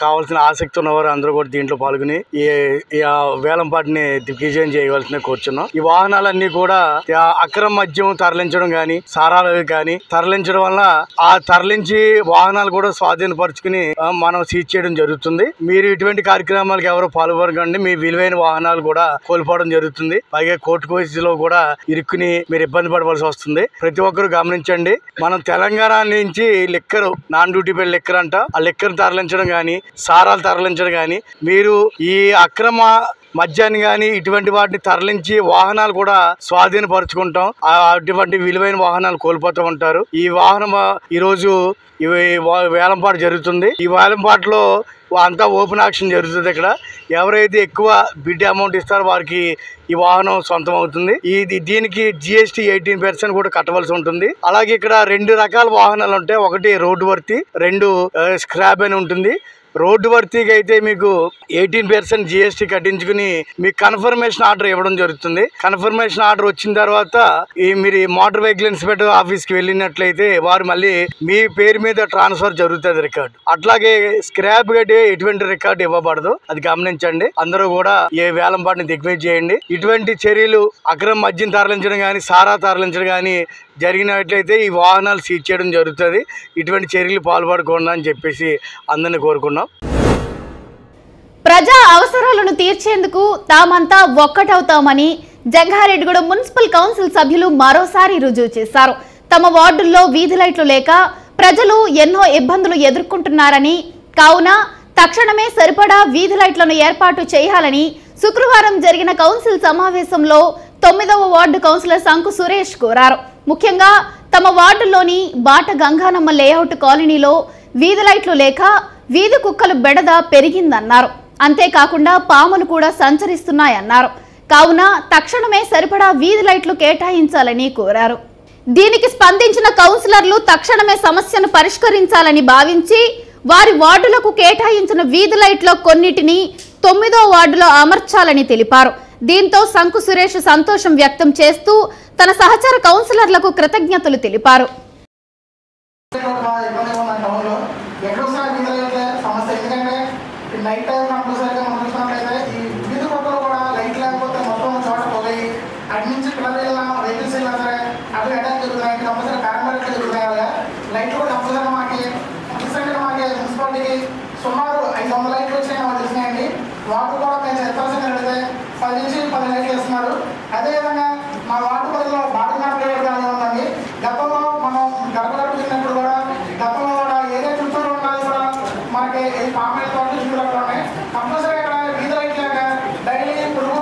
కావాల్సిన ఆసక్తి ఉన్నవారు అందరూ కూడా దీంట్లో పాల్గొని ఈ వేలంపాటిని దిగ్విజయం చేయవలసిన కోరుచున్నాం. ఈ వాహనాలన్నీ కూడా అక్రమ మద్యం తరలించడం గానీ, సారాలు గానీ తరలించడం వల్ల ఆ తరలించి వాహనాలు కూడా స్వాధీనపరుచుకుని మనం సీజ్ చేయడం జరుగుతుంది. మీరు ఇటువంటి కార్యక్రమాలకు ఎవరు పాల్గొనకండి. మీ విలువైన వాహనాలు కూడా కోల్పోవడం జరుగుతుంది. పైగా కోర్టు కేసులో కూడా ఇరుక్కుని మీరు ఇబ్బంది పడవలసి వస్తుంది. ప్రతి ఒక్కరు గమనించండి. మనం తెలంగాణ నుంచి లిక్కర్ నాన్ డ్యూటీ పేడ్ లిక్కర్ అంట, ఆ లిక్కర్ తరలించడం గానీ, సారాలు తరలించడం గానీ, మీరు ఈ అక్రమ మద్యాన్ని గానీ ఇటువంటి వాటిని తరలించి వాహనాలు కూడా స్వాధీనపరుచుకుంటాం. అటువంటి విలువైన వాహనాలు కోల్పోతూ ఉంటారు. ఈ వాహనం ఈ రోజు వేలంపాట జరుగుతుంది. ఈ వేలంపాటలో అంతా ఓపెన్ ఆక్షన్ జరుగుతుంది. ఇక్కడ ఎవరైతే ఎక్కువ బిడ్ అమౌంట్ ఇస్తారో వారికి ఈ వాహనం సొంతం అవుతుంది. దీనికి GST 18% కూడా కట్టవలసి ఉంటుంది. అలాగే ఇక్కడ 2 రకాల వాహనాలు ఉంటాయి. ఒకటి రోడ్డు వర్తి, 2 స్క్రాప్ అని ఉంటుంది. రోడ్డు వర్తికి అయితే మీకు 18% GST కట్టించుకుని మీకు కన్ఫర్మేషన్ ఆర్డర్ ఇవ్వడం జరుగుతుంది. కన్ఫర్మేషన్ ఆర్డర్ వచ్చిన తర్వాత మీరు మోటార్ వెహికల్ ఇన్స్పెక్టర్ ఆఫీస్కి వెళ్ళినట్లయితే వారు మళ్ళీ మీ పేరు మీద ట్రాన్స్ఫర్ జరుగుతుంది రికార్డు. అట్లాగే స్క్రాప్ గట్టి ఎటువంటి రికార్డు ఇవ్వబడదు. అది గమనించండి. అందరూ కూడా ఏ వేలంపాటిని దిగ్విజయం చేయండి. ఇటువంటి చర్యలు అక్రమ మద్యం తరలించడం కానీ, సారా తరలించడం కానీ జరిగినట్లయితే ఈ వాహనాలు సీజ్ చేయడం జరుగుతుంది. ఇటువంటి చర్యలు పాల్పడకూడదు అని చెప్పేసి అందరినీ కోరుకున్నాం. ప్రజా అవసరాలను తీర్చేందుకు తామంతా ఒక్కటవుతామని జంగారెడ్డిగూడెం మున్సిపల్ కౌన్సిల్ సభ్యులు మరోసారి రుజువు చేశారు. తమ వార్డుల్లో వీధి లైట్లు లేక ప్రజలు ఎన్నో ఇబ్బందులు ఎదుర్కొంటున్నారని, కావున తక్షణమే సరిపడా వీధి లైట్లను ఏర్పాటు చేయాలని శుక్రవారం జరిగిన కౌన్సిల్ సమావేశంలో 9వ వార్డు కౌన్సిలర్ సంకు సురేష్ కోరారు. ముఖ్యంగా తమ వార్డులోని బాట గంగానమ్మ లేఅవుట్ కాలనీలో వీధి లైట్లు లేక వీధి కుక్కలు బెడద పెరిగిందన్నారు. అంతేకాకుండా పాములు కూడా సంచరిస్తున్నాయన్నారు. కావున తక్షణమే సరిపడా వీధి లైట్లు కేటాయించాలని కోరారు. దీనికి స్పందించిన కౌన్సిలర్లు తక్షణమే సమస్యను పరిష్కరించాలని భావించి వారి వార్డులకు కేటాయించిన వీధి లైట్లో కొన్నిటిని 9వ వార్డులో అమర్చాలని తెలిపారు. దీంతో సంకు సురేష్ సంతోషం వ్యక్తం చేస్తూ తన సహచర కౌన్సిలర్లకు కృతజ్ఞతలు తెలిపారు. నైట్ టైం కంపల్సరీగా మనం చూసినట్లయితే ఈ వీధి కొట్టలు కూడా లైట్ లేకపోతే మొత్తం చోట పోయి అటు నుంచి పిల్లలు వెళ్ళినా వెహికల్స్ వెళ్ళినా సరే అటు అటాక్ జరుగుతున్నాయి. కంపల్సరీ కరెంట్ జరుగుతున్నాయి కదా. లైట్లు కూడా కంపల్సరీగా మాకు మున్సిపాలిటీకి సుమారు 500 లైట్లు వచ్చినాయి మాకు తెలిసినాయండి. వాటర్ కూడా మేము చెప్పాల్సిన అడిగితే 10 నుంచి 10 లైట్లు ఇస్తున్నారు. అదేవిధంగా మా వాటర్ పరిధిలో బాటగానే ఉందండి. గతంలో మనం గడప గడుపుతున్నప్పుడు కూడా గతంలో కూడా ఏదైతే చుట్టూరు ఉండాలి కూడా మనకి పామాయిల్ తోటలు చూడాలి కంపల్సరీ ఇక్కడ వీధి లైట్ లేక డైలీ పురుగు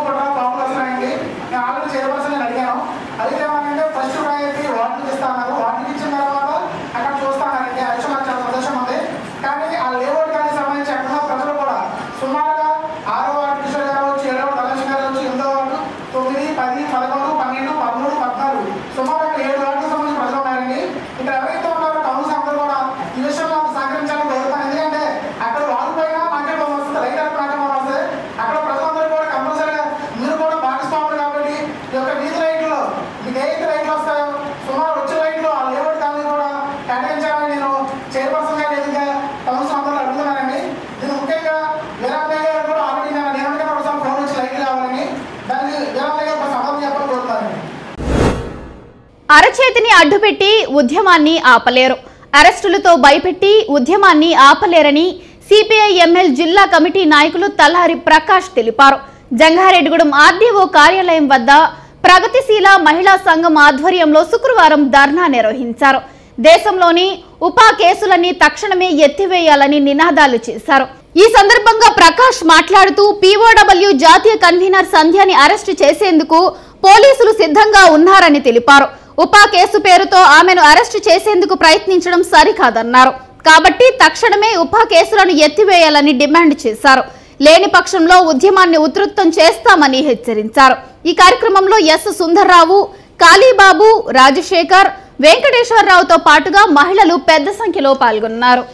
అరచేతిని అడ్డుపెట్టి ఉద్యమాన్ని ఆపలేరు, అరెస్టులతో భయపెట్టి ఉద్యమాన్ని ఆపలేరని సిపిఐ ఎంఎల్ జిల్లా కమిటీ నాయకులు తల్లారి ప్రకాష్ తెలిపారు. జంగారెడ్డిగూడెం ఆర్డీఓ కార్యాలయం వద్ద ప్రగతిశీల మహిళా సంఘం ఆధ్వర్యంలో శుక్రవారం ధర్నా నిర్వహించారు. దేశంలోని ఉపా కేసులన్నీ తక్షణమే ఎత్తివేయాలని నినాదాలు చేశారు. ఈ సందర్భంగా ప్రకాష్ మాట్లాడుతూ పీఓడబ్ల్యూ జాతీయ కన్వీనర్ సంధ్యాని అరెస్టు చేసేందుకు పోలీసులు సిద్ధంగా ఉన్నారని తెలిపారు. ఉపా కేసు పేరుతో ఆమెను అరెస్టు చేసేందుకు ప్రయత్నించడం సరికాదన్నారు. కాబట్టి తక్షణమే ఉపా కేసులను ఎత్తివేయాలని డిమాండ్ చేశారు. లేని పక్షంలో ఉద్యమాన్ని ఉధృతం చేస్తామని హెచ్చరించారు. ఈ కార్యక్రమంలో ఎస్ సుందర్రావు, కాళీబాబు, రాజశేఖర్, వెంకటేశ్వరరావుతో పాటుగా మహిళలు పెద్ద సంఖ్యలో పాల్గొన్నారు.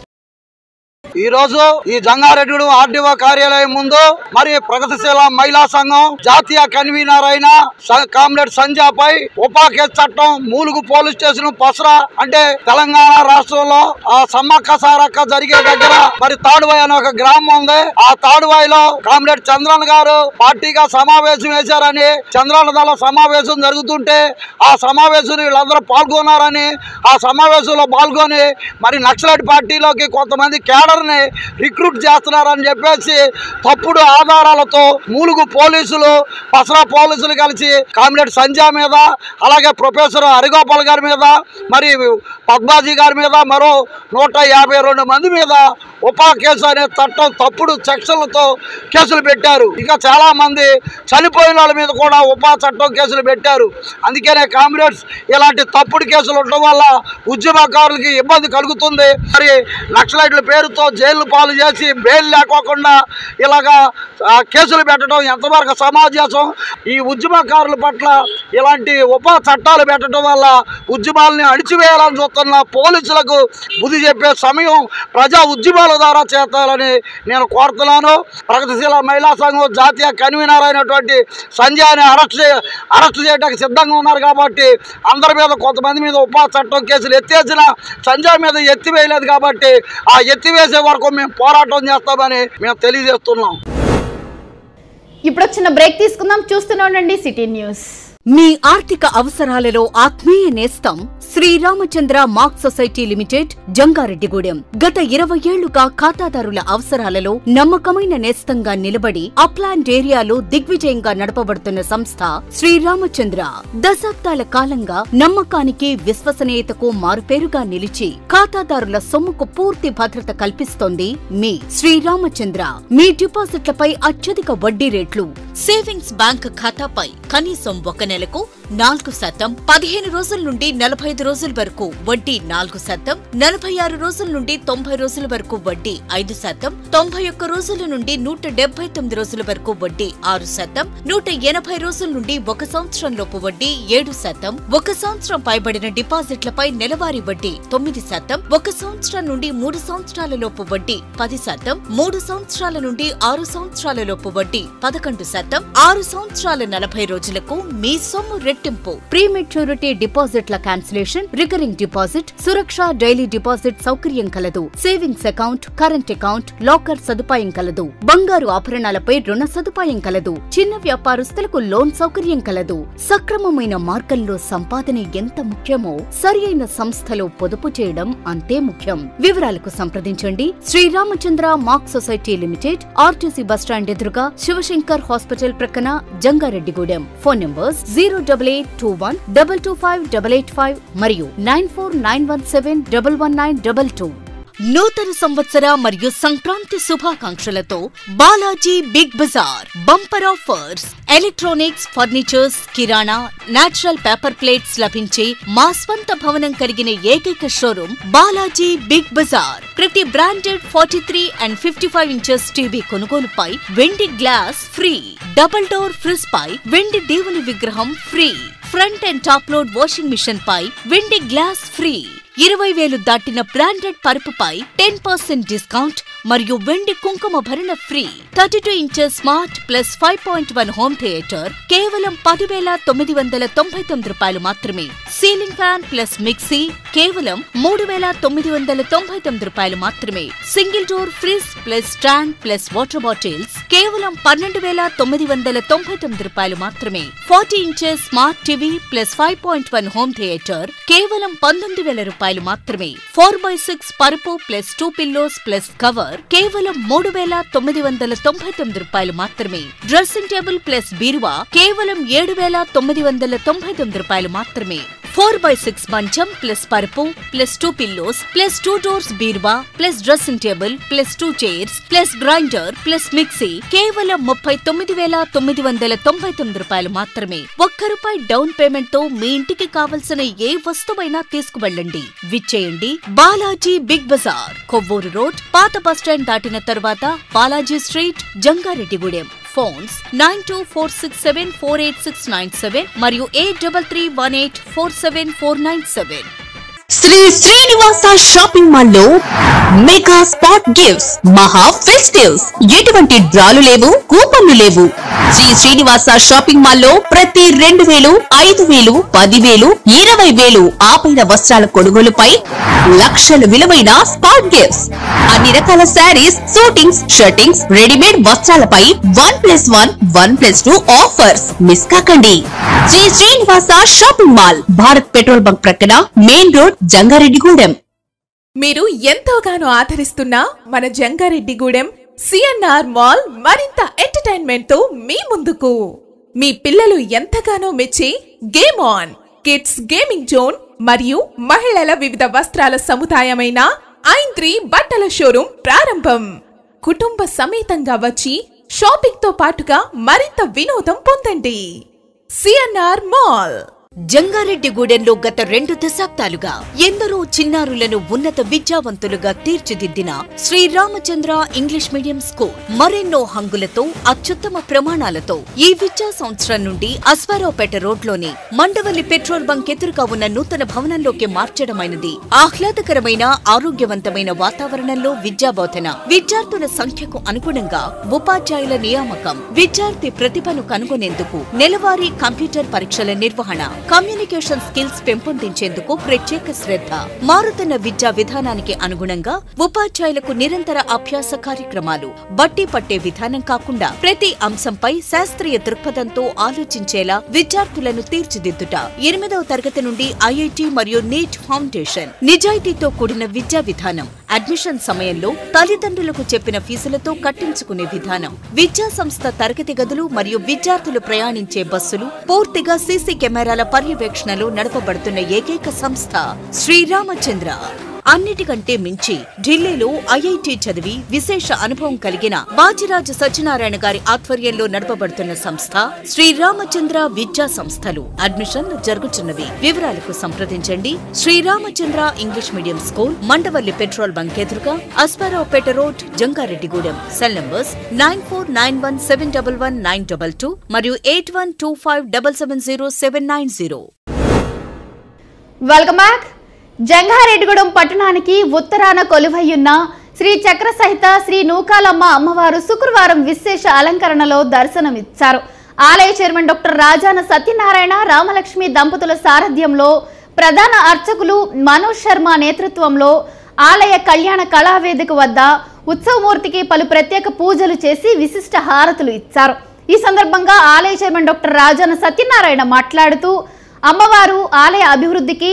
ఈ రోజు ఈ జంగారెడ్డిగూడెం ఆర్డీఓ కార్యాలయం ముందు మరి ప్రగతిశీల మహిళా సంఘం జాతీయ కన్వీనర్ అయిన కామ్రేడ్ సంధ్యపై ఉపా కేసు చట్టం మూలుగు పోలీస్ స్టేషన్ పసరా అంటే తెలంగాణ రాష్ట్రంలో ఆ సమ్మక్క సారక్క జరిగే దగ్గర మరి తాడువాయి అనే ఒక గ్రామం ఉంది. ఆ తాడువాయిలో కామ్రేడ్ చంద్రన్ గారు పార్టీగా సమావేశం వేశారని, చంద్రన్న దళ సమావేశం జరుగుతుంటే ఆ సమావేశం వీళ్ళందరూ పాల్గొన్నారని, ఆ సమావేశంలో పాల్గొని మరి నక్సలైట్ పార్టీలోకి కొంతమంది కేడర్ రిక్రూట్ చేస్తున్నారని చెప్పేసి తప్పుడు ఆధారాలతో మూలుగు పోలీసులు పసరా పోలీసులు కలిసి కామ్రేడ్ సంధ్య మీద, అలాగే ప్రొఫెసర్ హరిగోపాల్ గారి మీద, మరి పద్మాజీ గారి మీద, మరో 152 మంది మీద ఉపా కేసు అనే చట్టం తప్పుడు సెక్షన్లతో కేసులు పెట్టారు. ఇంకా చాలా మంది చనిపోయిన వాళ్ళ మీద కూడా ఉపా చట్టం కేసులు పెట్టారు. అందుకనే కామ్రేడ్స్ ఇలాంటి తప్పుడు కేసులు ఉండడం వల్ల ఉద్యమకారులకి ఇబ్బంది కలుగుతుంది. మరి నక్సలైట్ల పేరుతో జైలు పాలు చేసి బెయిల్ లేకోకుండా ఇలాగా కేసులు పెట్టడం ఎంతవరకు సమాజం? ఈ ఉద్యమకారుల పట్ల ఇలాంటి ఉపా చట్టాలు పెట్టడం వల్ల ఉద్యమాలని అణిచివేయాలని చూస్తున్న పోలీసులకు బుద్ధి చెప్పే సమయం ప్రజా ఉద్యమాల ద్వారా చేస్తారని నేను కోరుతున్నాను. ప్రగతిశీల మహిళా సంఘం జాతీయ కన్వీనర్ అయినటువంటి సంధ్యాని అరెస్ట్ చేయడానికి సిద్ధంగా ఉన్నారు. కాబట్టి అందరి మీద, కొంతమంది మీద ఉపా చట్టం కేసులు ఎత్తేసిన సంధ్య మీద ఎత్తివేయలేదు. కాబట్టి ఆ ఎత్తివేసే వరకు మేము పోరాటం చేస్తామని మేము తెలియజేస్తున్నాం. ఇప్పుడు చిన్న బ్రేక్ తీసుకుందాం. చూస్తూనే ఉండండి సిటీ న్యూస్. మీ ఆర్థిక అవసరాలలో ఆత్మీయ నేస్తం Sriramachandra mark society limited Jangareddygudem. గత 20 ఏళ్లుగా ఖాతాదారుల అవసరాలలో నమ్మకమైన నేస్తంగా నిలబడి అప్లాండ్ ఏరియాలో దిగ్విజయంగా నడపబడుతున్న సంస్థ శ్రీరామచంద్ర. దశాబ్దాల కాలంగా నమ్మకానికి, విశ్వసనీయతకు మారుపేరుగా నిలిచి ఖాతాదారుల సొమ్ముకు పూర్తి భద్రత కల్పిస్తోంది మీ శ్రీరామచంద్ర. మీ డిపాజిట్లపై అత్యధిక వడ్డీ రేట్లు, సేవింగ్స్ బ్యాంక్ ఖాతాపై కనీసం 1 నెలకు 4%, 15 రోజుల నుండి 45 రోజుల వరకు వడ్డీ 4%, 46 రోజుల నుండి 90 రోజుల వరకు వడ్డీ 5%, 91 రోజుల నుండి 179 రోజుల వరకు వడ్డీ 6%, 180 రోజుల నుండి 1 సంవత్సరంలోపు వడ్డీ 7%, 1 సంవత్సరం పైబడిన డిపాజిట్లపై నెలవారీ వడ్డీ 9%, 1 సంవత్సరం నుండి 3 సంవత్సరాల లోపు వడ్డీ 10%, 3 సంవత్సరాల నుండి 6 సంవత్సరాల లోపు వడ్డీ 11%, 6 సంవత్సరాల 40 రోజులకు మీ సొమ్ము రెట్టింపు. ప్రీమెచ్యూరిటీ డిపాజిట్ల క్యాన్సిలేషన్, రికరింగ్ డిపాజిట్, సురక్ష డైలీ డిపాజిట్ సౌకర్యం కలదు. Savings account, current account, locker సదుపాయం కలదు. బంగారు ఆభరణాలపై రుణ సదుపాయం కలదు. చిన్న వ్యాపారస్తులకు లోన్ సౌకర్యం కలదు. సక్రమమైన మార్గంలో సంపాదన ఎంత ముఖ్యమో సరియైన సంస్థలో పొదుపు చేయడం అంతే ముఖ్యం. వివరాలకు సంప్రదించండి Sriramachandra mark society limited, RTC bus stand ఎదురుగా, శివశంకర్ హాస్పిటల్ ప్రక్కన, జంగారెడ్డిగూడెం. ఫోన్ నంబర్స్ 08821 225 885 మరియు 949171 11922. నూతన సంవత్సర మరియు సంక్రాంతి శుభాకాంక్షలతో Balaji big bazaar bumper offers. Electronics, furnitures, కిరాణా, నేచురల్ పేపర్ ప్లేట్స్ లభించే మా స్వంత భవనం కలిగిన ఏకైక షోరూమ్ బాలాజీ బిగ్ బజార్. ప్రతి బ్రాండెడ్ 43 and 55 ఇంచెస్ టీవీ కొనుగోలుపై వెండి glass free. Double door fridge పై వెండి దేవుని విగ్రహం free. Front and top load washing machine పై వెండి గ్లాస్ ఫ్రీ. 20,000 దాటిన బ్రాండెడ్ పరుపుపై 10% డిస్కౌంట్ మరియు వెండి కుంకుమ భరణ free. 32 inches smart plus 5.1 home theatre కేవలం 10,999 రూపాయలు మాత్రమే. సీలింగ్ ఫ్యాన్ ప్లస్ మిక్సీ కేవలం 3,999 రూపాయలు మాత్రమే. Single door fridge plus stand plus water bottles కేవలం 12,999 రూపాయలు మాత్రమే. 40 inches smart TV plus 5.1 home theatre కేవలం 19,000 రూపాయలు మాత్రమే. 4x6 పరుపు ప్లస్ 2 పిల్లోస్ ప్లస్ కవర్ కేవలం 3,999 రూపాయలు మాత్రమే. డ్రెస్సింగ్ టేబుల్ ప్లస్ బీరువా కేవలం 7,999 రూపాయలు మాత్రమే. 4x6 మంచం ప్లస్ పరుపు ప్లస్ 2 పిల్లోస్ ప్లస్ 2 డోర్స్ బీరువా plus dressing table plus 2 chairs plus grinder plus mixie కేవలం 39,999 రూపాయలు మాత్రమే. ₹1 డౌన్ పేమెంట్ తో మీ ఇంటికి కావలసిన ఏ వస్తువైనా తీసుకువెళ్ళండి. విచ్చేయండి బాలాజీ బిగ్ బజార్, కొవ్వూరు రోడ్, పాత బస్టాండ్ దాటిన తరువాత బాలాజీ స్ట్రీట్, జంగారెడ్డిగూడెం. ఫోన్స్ 9246748697 మరియు 8331847497. శ్రీ శ్రీనివాస షాపింగ్ మాల్ లో మెగా స్పాట్ గిఫ్ట్స్, మహా ఫెస్టివ్స్. ఎటువంటి డ్రాలు లేవు, కూపన్లు లేవు. శ్రీ శ్రీనివాస షాపింగ్ మాల్ లో ప్రతి 2,000, 5,000, 10,000, 20,000 ఆపైన వస్త్రాల కొనుగోలుపై లక్షల విలువైన స్పాట్ గిఫ్ట్స్. అన్ని రకాల శారీస్, సూటింగ్స్, షర్టింగ్స్, రెడీమేడ్ వస్త్రాలపై 1+1, 1+2 ఆఫర్స్. మిస్ కాకండి. Sri Srinivasa shopping mall, Bharat petrol bunk ప్రక్కన, మెయిన్ రోడ్, జంగారెడ్డిగూడెం. మీరు ఎంతోగానో ఆదరిస్తున్న మన జంగారెడ్డిగూడెం సిఎన్ఆర్ మాల్ మరింత ఎంటర్టైన్మెంట్ తో మీ ముందుకు. మీ పిల్లలు ఎంతగానో మెచ్చే game on kids gaming zone మరియు మహిళల వివిధ వస్త్రాల సముదాయమైన ఐంత్రి బట్టల షోరూం ప్రారంభం. కుటుంబ సమేతంగా వచ్చి షాపింగ్ తో పాటుగా మరింత వినోదం పొందండి. CNR mall. జంగారెడ్డిగూడెంలో గత 2 దశాబ్దాలుగా ఎందరో చిన్నారులను ఉన్నత విద్యావంతులుగా తీర్చిదిద్దిన శ్రీరామచంద్ర ఇంగ్లీష్ మీడియం స్కూల్ మరెన్నో హంగులతో, అత్యుత్తమ ప్రమాణాలతో ఈ విద్యా సంవత్సరం నుండి అశ్వారావుపేట రోడ్లోని మండవల్లి పెట్రోల్ బంక్ ఎదురుగా ఉన్న నూతన భవనంలోకి మార్చడమైనది. ఆహ్లాదకరమైన, ఆరోగ్యవంతమైన వాతావరణంలో విద్యాబోధన, విద్యార్థుల సంఖ్యకు అనుగుణంగా ఉపాధ్యాయుల నియామకం, విద్యార్థి ప్రతిభను కనుగొనేందుకు నెలవారీ కంప్యూటర్ పరీక్షల నిర్వహణ, కమ్యూనికేషన్ స్కిల్స్ పెంపొందించేందుకు ప్రత్యేక శ్రద్ధ, మారుతున్న విద్యా విధానానికి అనుగుణంగా ఉపాధ్యాయులకు నిరంతర అభ్యాస కార్యక్రమాలు, బట్టి పట్టే విధానం కాకుండా ప్రతి అంశంపై శాస్త్రీయ దృక్పథంతో ఆలోచించేలా విద్యార్థులను తీర్చిదిద్దుట. 8వ తరగతి నుండి ఐఐటి మరియు నీట్ ఫౌండేషన్, నిజాయితీతో కూడిన విద్యా విధానం, అడ్మిషన్ సమయంలో తల్లిదండ్రులకు చెప్పిన ఫీజులతో కట్టించుకునే విధానం, విద్యా సంస్థ తరగతి గదులు మరియు విద్యార్థులు ప్రయాణించే బస్సులు పూర్తిగా సీసీ కెమెరాల పర్యవేక్షణలో నడపబడుతున్న ఏకైక సంస్థ శ్రీరామచంద్ర. అన్నిటికంటే మించి ఢిల్లీలో ఐఐటి చదివి విశేష అనుభవం కలిగిన బాజిరాజు సత్యనారాయణ గారి ఆధ్వర్యంలో నడపబడుతున్న సంస్థ శ్రీరామచంద్ర విద్యా సంస్థలు. అడ్మిషన్లు జరుగుతున్నవి. వివరాలకు సంప్రదించండి. Sriramachandra English medium school, Mandavalli petrol bunk ఎదురుగా, Aswaraopeta road, Jangareddygudem. Cell numbers 9491711922 మరియు 8125770790. Welcome back. జంగారెడ్డిగూడెం పట్టణానికి ఉత్తరాన కొలువయ్యున్న శ్రీ చక్ర సహిత శ్రీ నూకాలమ్మ అమ్మవారు శుక్రవారం విశేష అలంకరణలో దర్శనమిచ్చారు. ఆలయ చైర్మన్ డాక్టర్ రాజాన సత్యనారాయణ, రామలక్ష్మి దంపతుల సారథ్యంలో ప్రధాన అర్చకులు మనోజ్ శర్మ నేతృత్వంలో ఆలయ కళ్యాణ కళావేదిక వద్ద ఉత్సవమూర్తికి పలు ప్రత్యేక పూజలు చేసి విశిష్ట హారతులు ఇచ్చారు. ఈ సందర్భంగా ఆలయ చైర్మన్ డాక్టర్ రాజాన సత్యనారాయణ మాట్లాడుతూ అమ్మవారు ఆలయ అభివృద్ధికి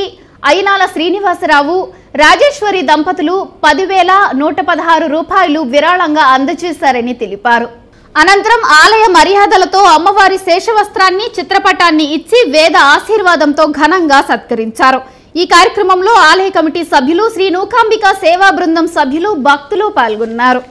అయినాల శ్రీనివాసరావు, రాజేశ్వరి దంపతులు 10,116 రూపాయలు విరాళంగా అందజేశారని తెలిపారు. అనంతరం ఆలయ మర్యాదలతో అమ్మవారి శేషవస్త్రాన్ని, చిత్రపటాన్ని ఇచ్చి వేద ఆశీర్వాదంతో ఘనంగా సత్కరించారు. ఈ కార్యక్రమంలో ఆలయ కమిటీ సభ్యులు, శ్రీ నూకాంబిక సేవా బృందం సభ్యులు, భక్తులు పాల్గొన్నారు.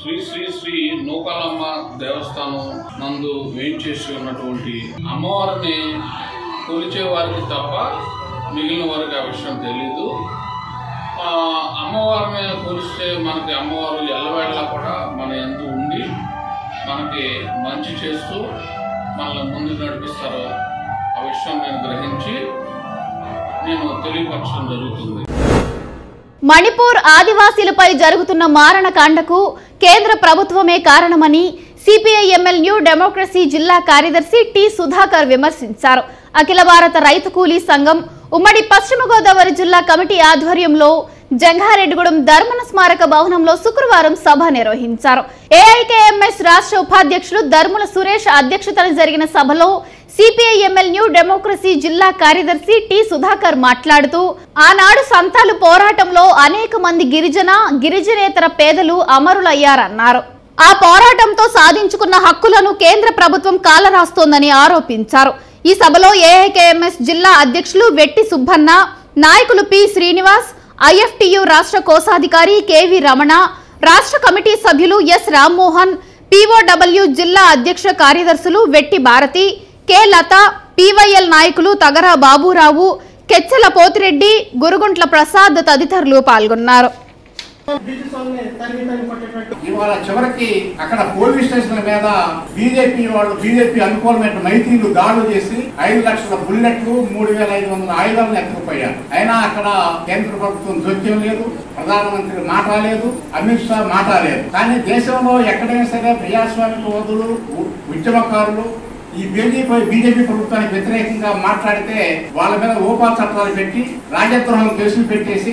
శ్రీ శ్రీ శ్రీ నూకాలమ్మ దేవస్థానం నందు వేయించేసి ఉన్నటువంటి అమ్మవారిని కొలిచే వారికి తప్ప మిగిలిన వారికి ఆ విషయం తెలీదు. అమ్మవారిని కొలిస్తే మనకి అమ్మవారు ఎల్లవేళలా కూడా మన యందు ఉండి మనకి మంచి చేస్తూ మనల్ని ముందుకు నడిపిస్తారో ఆ విషయం నేను గ్రహించి నేను తెలియపరచడం జరుగుతుంది. మణిపూర్ ఆదివాసీలపై జరుగుతున్న మారణకాండకు కేంద్ర ప్రభుత్వమే కారణమని సిపిఐ-ఎంఎల్ న్యూ డెమోక్రసీ జిల్లా కార్యదర్శి టి సుధాకర్ విమర్శించారు. అఖిల భారత రైతు కూలీ సంఘం ఉమ్మడి పశ్చిమ గోదావరి జిల్లా కమిటీ ఆధ్వర్యంలో జంగారెడ్డిగూడెం ధర్మన స్మారక భవనంలో శుక్రవారం సభ నిర్వహించారు. ఏఐకేఎంఎస్ రాష్ట్ర ఉపాధ్యక్షులు ధర్ముల సురేష్ అధ్యక్షతన జరిగిన సభలో సిపిఐ-ఎంఎల్ న్యూ డెమోక్రసీ జిల్లా కార్యదర్శి టి సుధాకర్ మాట్లాడుతూ ఆనాడు సంతాలు పోరాటంలో అనేక మంది గిరిజనేతర పేదలు అమరులయ్యారన్నారు. ఆ పోరాటంతో సాధించుకున్న హక్కులను కేంద్ర ప్రభుత్వం కాలరాస్తోందని ఆరోపించారు. ఈ సభలో ఏఐకేఎంఎస్ జిల్లా అధ్యక్షులు వెట్టి సుబ్బన్న, నాయకులు పి శ్రీనివాస్, ఐఎఫ్టియు రాష్ట్ర కోశాధికారి కెవి రమణ, రాష్ట్ర కమిటీ సభ్యులు ఎస్ రామ్మోహన్, పిఓడబ్ల్యూ జిల్లా అధ్యక్ష కార్యదర్శులు వెట్టి భారతి, కె లత, పివైఎల్ నాయకులు తగరా బాబురావు, కెచ్చల పోతిరెడ్డి, గురుగుంట్ల ప్రసాద్ తదితరులు పాల్గొన్నారు. ఇవాళ చివరికి అక్కడ పోలీస్ స్టేషన్ల మీద బీజేపీ అనుకూలమైన మైత్రులు దాడులు చేసి 5 లక్షల బుల్లెట్లు 3,500 ఆయుధాలను ఎత్తుకుపోయారు. అయినా అక్కడ కేంద్ర ప్రభుత్వం జోక్యం లేదు, ప్రధానమంత్రి మాట లేదు, అమిత్ షా మాట లేదు. కానీ దేశంలో ఎక్కడైనా సరే ప్రజాస్వామికవాదులు, ఉద్యమకారులు ఈ బీజేపీ ప్రభుత్వానికి వ్యతిరేకంగా మాట్లాడితే వాళ్ళ మీద ఓపా చట్టాలు పెట్టి రాజద్రోహం కేసులు పెట్టేసి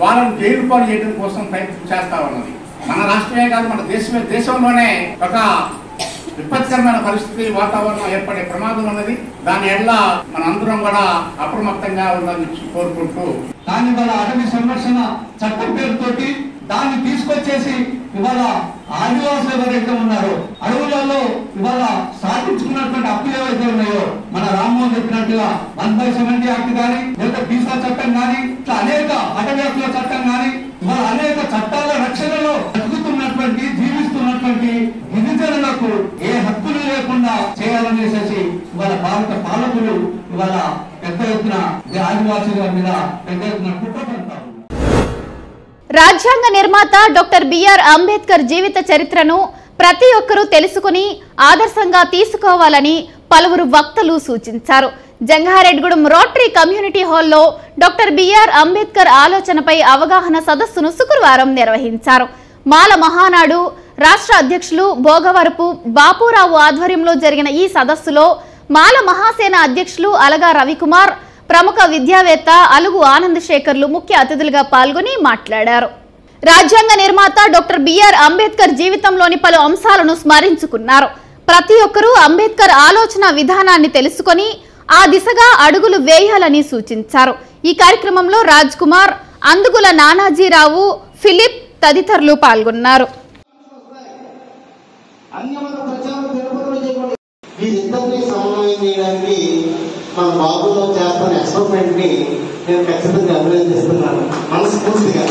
వాళ్ళని జైలు పాలు చేయడం కోసం ప్రయత్నం చేస్తా ఉన్నది. మన రాష్ట్రమే కాదు, మన దేశంలోనే ఒక విపత్కరమైన పరిస్థితి, వాతావరణం ఏర్పడే ప్రమాదం ఉన్నది. దాని ఎడ్ల మనందరం కూడా అప్రమత్తంగా ఉండాలని కోరుకుంటూ దాని వల్ల అటవీ సంరక్షణ చట్టం పేరుతోటి దాన్ని తీసుకొచ్చేసి ఇవాళ ఆదివాసులు ఎవరైతే ఉన్నారో అడవులలో ఇవాళ సాధించుకున్నటువంటి హక్కులు ఏవైతే ఉన్నాయో మన రామ్మోహన్ చెప్పినట్టుగా 1/70 యాక్ట్ కానీ లేదా బీసా చట్టం కానీ అనేక అటవీ హక్కుల చట్టం కానీ ఇవాళ అనేక చట్టాల రక్షణలో బతుకుతున్నటువంటి జీవిస్తున్నటువంటి గిరిజనులకు ఏ హక్కులు లేకుండా చేయాలనేసి ఇవాళ భారత పాలకులు ఇవాళ పెద్ద ఎత్తున ఆదివాసుల మీద పెద్ద ఎత్తున కుట్ర పడతారు. రాజ్యాంగ నిర్మాత డాక్టర్ బిఆర్ అంబేద్కర్ జీవిత చరిత్రను ప్రతి ఒక్కరూ తెలుసుకుని ఆదర్శంగా తీసుకోవాలని పలువురు వక్తలు సూచించారు. జంగారెడ్డిగూడెం రోటరీ కమ్యూనిటీ హాల్లో డాక్టర్ బిఆర్ అంబేద్కర్ ఆలోచనపై అవగాహన సదస్సును శుక్రవారం నిర్వహించారు. మాల మహానాడు రాష్ట్ర అధ్యక్షులు భోగవరపు బాపురావు ఆధ్వర్యంలో జరిగిన ఈ సదస్సులో మాల మహాసేన అధ్యక్షులు అలగా రవికుమార్, ప్రముఖ విద్యావేత్త అలుగు ఆనంద్ శేఖర్లు ముఖ్య అతిథులుగా పాల్గొని మాట్లాడారు. రాజ్యాంగ నిర్మాత డాక్టర్ బిఆర్ అంబేద్కర్ జీవితంలోని పలు అంశాలను స్మరించుకున్నారు. ప్రతి ఒక్కరూ అంబేద్కర్ ఆలోచన విధానాన్ని తెలుసుకొని ఆ దిశగా అడుగులు వేయాలని సూచించారు. ఈ కార్యక్రమంలో రాజ్ కుమార్, అందుగుల నానాజీరావు, ఫిలిప్ తదితరులు పాల్గొన్నారు. మన బాబులో చేస్తున్న ఎక్స్పెరిమెంట్ ని నేను ఖచ్చితంగా అభినందిస్తున్నాను మనస్ఫూర్తిగా.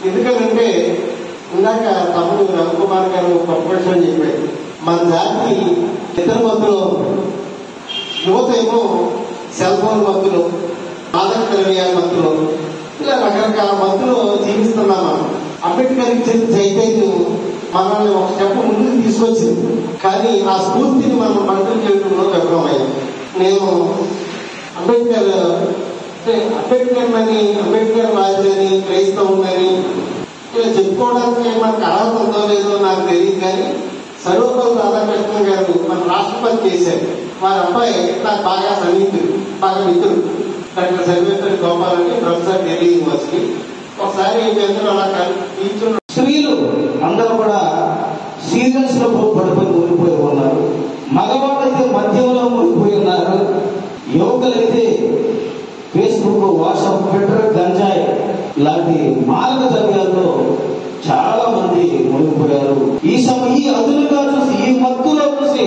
ఎందుకంటే ఇందాక తమ్ముడు రవికుమార్ గారు గొప్ప విషయం చెప్పారు. మన జాతి ఇతర మత్తులో యువత ఏమో సెల్ ఫోన్ మత్తులు, ఆధార్ ద్రవ్యాల మత్తులు, ఇలా రకరకాల మత్తులు జీవిస్తున్నాం. మనం అంబేద్కర్ ఇచ్చిన చైతన్యం మనల్ని ఒక స్టెప్ ముందుకు తీసుకొచ్చింది. కానీ ఆ స్ఫూర్తిని మనం కంట్రోల్ చేయడంలో విఫలమయ్యాం. నేను అంబేద్కర్ అని అంబేద్కర్ రాజని క్రైస్తవులని ఇలా చెప్పుకోవడానికి మనకు అర్హత ఉందో లేదో నాకు తెలియదు. కానీ సర్వపల్లి రాధాకృష్ణ గారు మన రాష్ట్రపతి చేశారు. వారి అబ్బాయి నాకు బాగా సన్నిహితుడు, బాగా మిత్రుడు, డాక్టర్ సర్వేపల్లి గోపాల్ అని ప్రొఫెసర్ ఢిల్లీ యూనివర్సిటీ. ఒకసారి అందరూ అలా కూర్చున్న స్త్రీలు అందరూ కూడా సీరియస్ కెమికల్స్ లో పడిపోయి మునిగిపోయి ఉన్నారు. మగవాళ్ళైతే మద్యంలో మునిగిపోయి ఉన్నారు. యువకులైతే ఫేస్బుక్, వాట్సాప్, ట్విట్టర్, గంజాయి లాంటి మాదక ద్రవ్యాల్లో చాలా మంది మునిగిపోయారు. ఈ అదునుగా చూసి, ఈ మత్తులో చూసి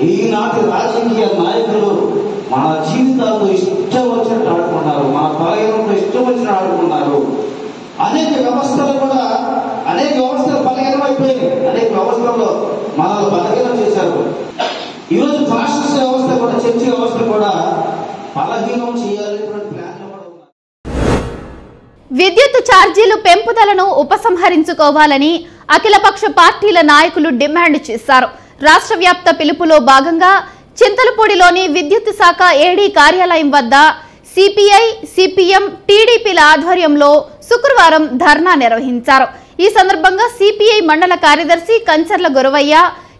ఈనాటి రాజకీయ నాయకులు మన జీవితాల్లో ఇష్టం వచ్చినట్టు ఆడుకున్నారు, మన బలహీనంతో ఇష్టం వచ్చినట్టు ఆడుకున్నారు. అనేక వ్యవస్థలు బలహీనమైపోయినాయి. అనేక వ్యవస్థల్లో మనల్ని బలహీనం చేశారు. ఈరోజు ఫాసిస్ట్ వ్యవస్థ కూడా, చర్చి వ్యవస్థ కూడా బలహీనం చేయాలనేటువంటి ప్లాన్. విద్యుత్ ఛార్జీలు పెంపుదలను ఉపసంహరించుకోవాలని అఖిలపక్ష పార్టీల నాయకులు డిమాండ్ చేశారు. రాష్ట్ర వ్యాప్త పిలుపులో భాగంగా చింతలపూడిలోని విద్యుత్ శాఖ ఏడీ కార్యాలయం వద్ద సిపిఐ, సిపిఎం, టీడీపీల ఆధ్వర్యంలో శుక్రవారం ధర్నా నిర్వహించారు. ఈ సందర్భంగా సిపిఐ మండల కార్యదర్శి కంచర్ల గురవయ్య,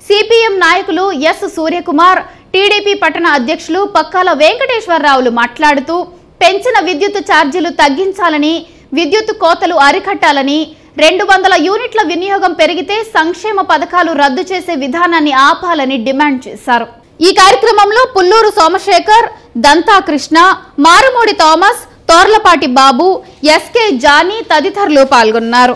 సిపిఎం నాయకులు ఎస్ సూర్యకుమార్, టీడీపీ పట్టణ అధ్యక్షులు పక్కాల వెంకటేశ్వరరావులు మాట్లాడుతూ పెంచిన విద్యుత్ ఛార్జీలు తగ్గించాలని, విద్యుత్ కోతలు అరికట్టాలని, 200 యూనిట్ల వినియోగం పెరిగితే సంక్షేమ పథకాలు రద్దు చేసే విధానాన్ని ఆపాలని డిమాండ్ చేశారు. ఈ కార్యక్రమంలో పుల్లూరు సోమశేఖర్, దంతా కృష్ణ, మారుమూడి థామస్, తోర్లపాటి బాబు, ఎస్కే జానీ తదితరులు పాల్గొన్నారు.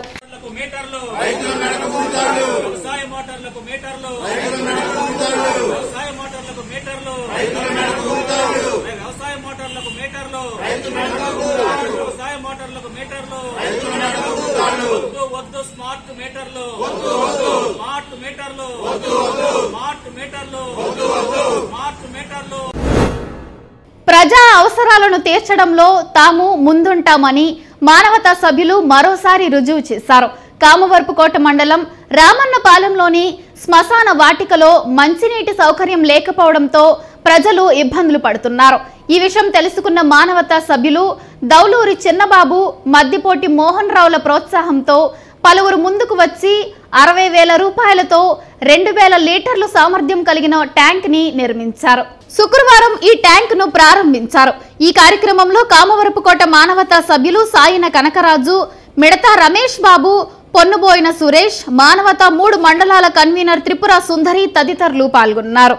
ప్రజా అవసరాలను తీర్చడంలో తాము ముందుంటామని మానవతా సభ్యులు మరోసారి రుజువు చేశారు. కామవరపుకోట మండలం రామన్నపాలెంలోని శ్మశాన వాటికలో మంచినీటి సౌకర్యం లేకపోవడంతో ప్రజలు ఇబ్బందులు పడుతున్నారు. ఈ విషయం తెలుసుకున్న మానవతా సభ్యులు దౌలూరి చిన్నబాబు, మద్దిపోటి మోహన్ రావుల ప్రోత్సాహంతో పలువురు ముందుకు వచ్చి 60,000 రూపాయలతో 2,000 లీటర్లు సామర్థ్యం కలిగిన ట్యాంక్ ని నిర్మించారు. శుక్రవారం ఈ ట్యాంక్ ను ప్రారంభించారు. ఈ కార్యక్రమంలో కామవరపుకోట మానవతా సభ్యులు సాయిన కనకరాజు, మిడతా రమేష్ బాబు, పొన్నుబోయిన సురేష్, మానవతా 3 మండలాల కన్వీనర్ త్రిపుర సుందరి తదితరులు పాల్గొన్నారు.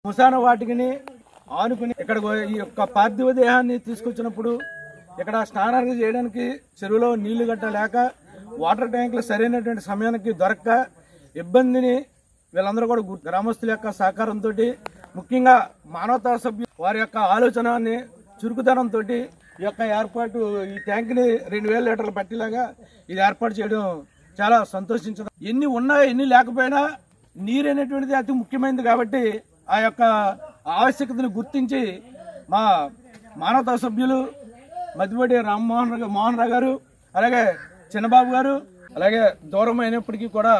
శ్మశాన వాటికని ఆనుకుని ఇక్కడ ఈ యొక్క పార్థివ దేహాన్ని తీసుకొచ్చినప్పుడు ఇక్కడ స్నానాలు చేయడానికి చెరువులో నీళ్లు గట్ట లేక, వాటర్ ట్యాంకులు సరైనటువంటి సమయానికి దొరక్క ఇబ్బందిని వీళ్ళందరూ కూడా గ్రామస్తుల యొక్క సహకారంతో, ముఖ్యంగా మానవతా సభ్యులు వారి యొక్క ఆలోచనని చురుకుదనంతో ఈ యొక్క ఏర్పాటు, ఈ ట్యాంక్ని 2,000 లీటర్లు పట్టేలాగా ఇది ఏర్పాటు చేయడం చాలా సంతోషించడం. ఎన్ని ఉన్నా ఎన్ని లేకపోయినా నీరు అనేటువంటిది అతి ముఖ్యమైనది కాబట్టి ఆ యొక్క ఆవశ్యకతను గుర్తించి మా మానవతా సభ్యులు మద్దిపోటి మోహన్ రావు గారు, అలాగే చిన్నబాబు గారు, అలాగే దూరం అయినప్పటికీ కూడా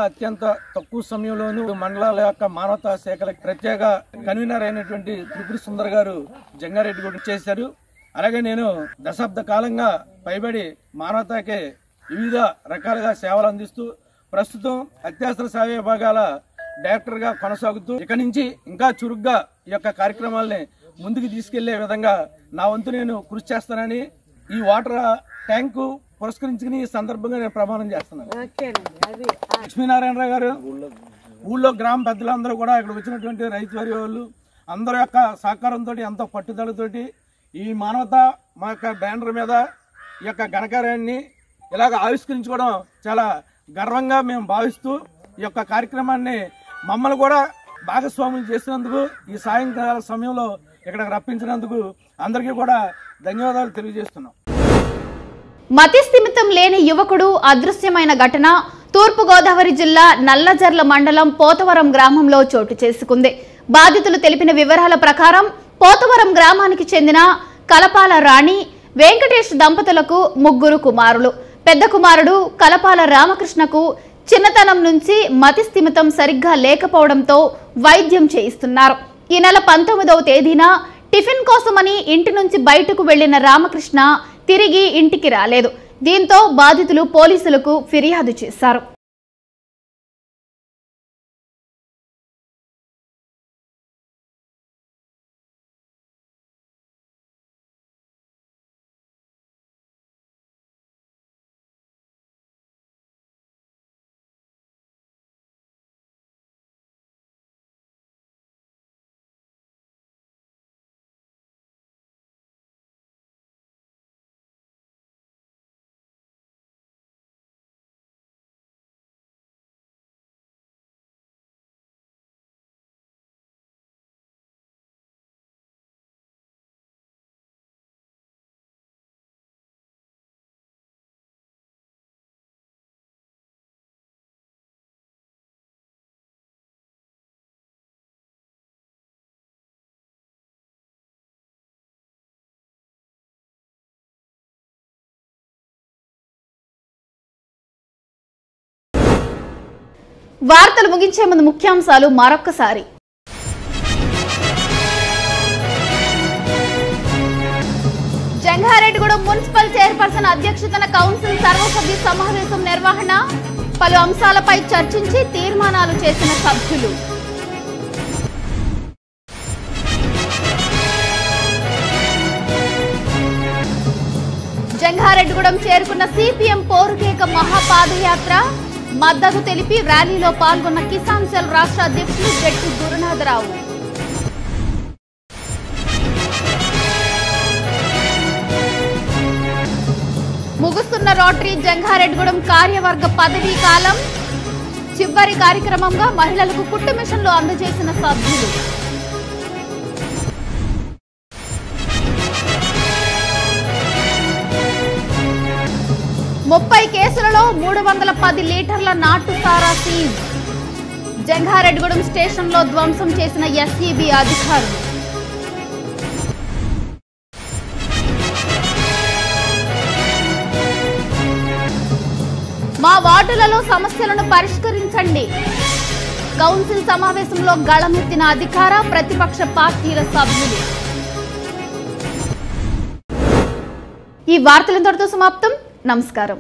అత్యంత తక్కువ సమయంలోనూ మండలాల యొక్క మానవతా శాఖలకు ప్రత్యేక కన్వీనర్ అయినటువంటి త్రిపుర సుందర్ గారు జంగారెడ్డి కూడా చేశారు. అలాగే నేను దశాబ్ద కాలంగా పైబడి మానవతాకి వివిధ రకాలుగా సేవలు అందిస్తూ ప్రస్తుతం అత్యవసర సేవ విభాగాల డైరెక్టర్గా కొనసాగుతూ ఇక నుంచి ఇంకా చురుగ్గా ఈ యొక్క కార్యక్రమాలని ముందుకు తీసుకెళ్లే విధంగా నా వంతు నేను కృషి చేస్తానని ఈ వాటర్ ట్యాంకు పురస్కరించుకుని ఈ సందర్భంగా నేను ప్రమాణం చేస్తున్నాను. లక్ష్మీనారాయణరావు గారు, ఊళ్ళో గ్రామ పెద్దలందరూ కూడా ఇక్కడ వచ్చినటువంటి రైతు వారి వాళ్ళు అందరి యొక్క సహకారంతో, ఎంతో పట్టుదలతోటి ఈ మానవత మా యొక్క బ్యానర్ మీద ఈ యొక్క ఘనకార్యాన్ని ఇలాగ ఆవిష్కరించుకోవడం చాలా గర్వంగా మేము భావిస్తూ ఈ యొక్క కార్యక్రమాన్ని మమ్మల్ని కూడా భాగస్వాములు చేసినందుకు, ఈ సాయంకాల సమయంలో ఇక్కడికి రప్పించినందుకు అందరికీ కూడా ధన్యవాదాలు తెలియజేస్తున్నాం. మతిస్థిమితం లేని యువకుడు అదృశ్యమైన ఘటన తూర్పుగోదావరి జిల్లా నల్లజర్ల మండలం పోతవరం గ్రామంలో చోటు చేసుకుంది. బాధితులు తెలిపిన వివరాల ప్రకారం పోతవరం గ్రామానికి చెందిన కలపాల రాణి, వెంకటేష్ దంపతులకు 3 కుమారులు. పెద్ద కుమారుడు కలపాల రామకృష్ణకు చిన్నతనం నుంచి మతిస్థిమితం సరిగ్గా లేకపోవడంతో వైద్యం చేయిస్తున్నారు. ఈ నెల 19వ తేదీన టిఫిన్ కోసమని ఇంటి నుంచి బయటకు వెళ్లిన రామకృష్ణ తిరిగి ఇంటికి రాలేదు. దీంతో బాధితులు పోలీసులకు ఫిర్యాదు చేశారు. వార్తలు ముగించే ముందు ముఖ్యాంశాలు మరొక్కసారి. జంగారెడ్డిగూడెం మున్సిపల్ చైర్పర్సన్ అధ్యక్షతన కౌన్సిల్ సర్వసభ్య సమావేశం నిర్వహణ, పలు అంశాలపై చర్చించి తీర్మానాలు చేసిన సభ్యులు. జంగారెడ్డిగూడెం చేరుకున్న సిపిఎం పోరుకేక మహాపాదయాత్ర, మద్దతు తెలిపి ర్యాలీలో పాల్గొన్న కిసాన్ సెల్ రాష్ట్ర అధ్యక్షులు జట్టి గురునాథరావు. ముగుస్తున్న రోటరీ జంగారెడ్డిగూడెం కార్యవర్గ పదవీ కాలం, చివరి కార్యక్రమంగా మహిళలకు కుట్టు మిషన్లు అందజేసిన సభ్యులు. ముప్పై కేసులలో 310 లీటర్ల నాటు సారా సీజ్, జంగారెడ్డిగూడెం స్టేషన్లో ధ్వంసం చేసిన ఎస్ఈబి అధికారులు. మా వార్డులలో సమస్యలను పరిష్కరించండి, కౌన్సిల్ సమావేశంలో గళమెత్తిన అధికార ప్రతిపక్ష పార్టీల సభ్యులు. ఈ వార్తలు ఇంతటితో సమాప్తం. నమస్కారం.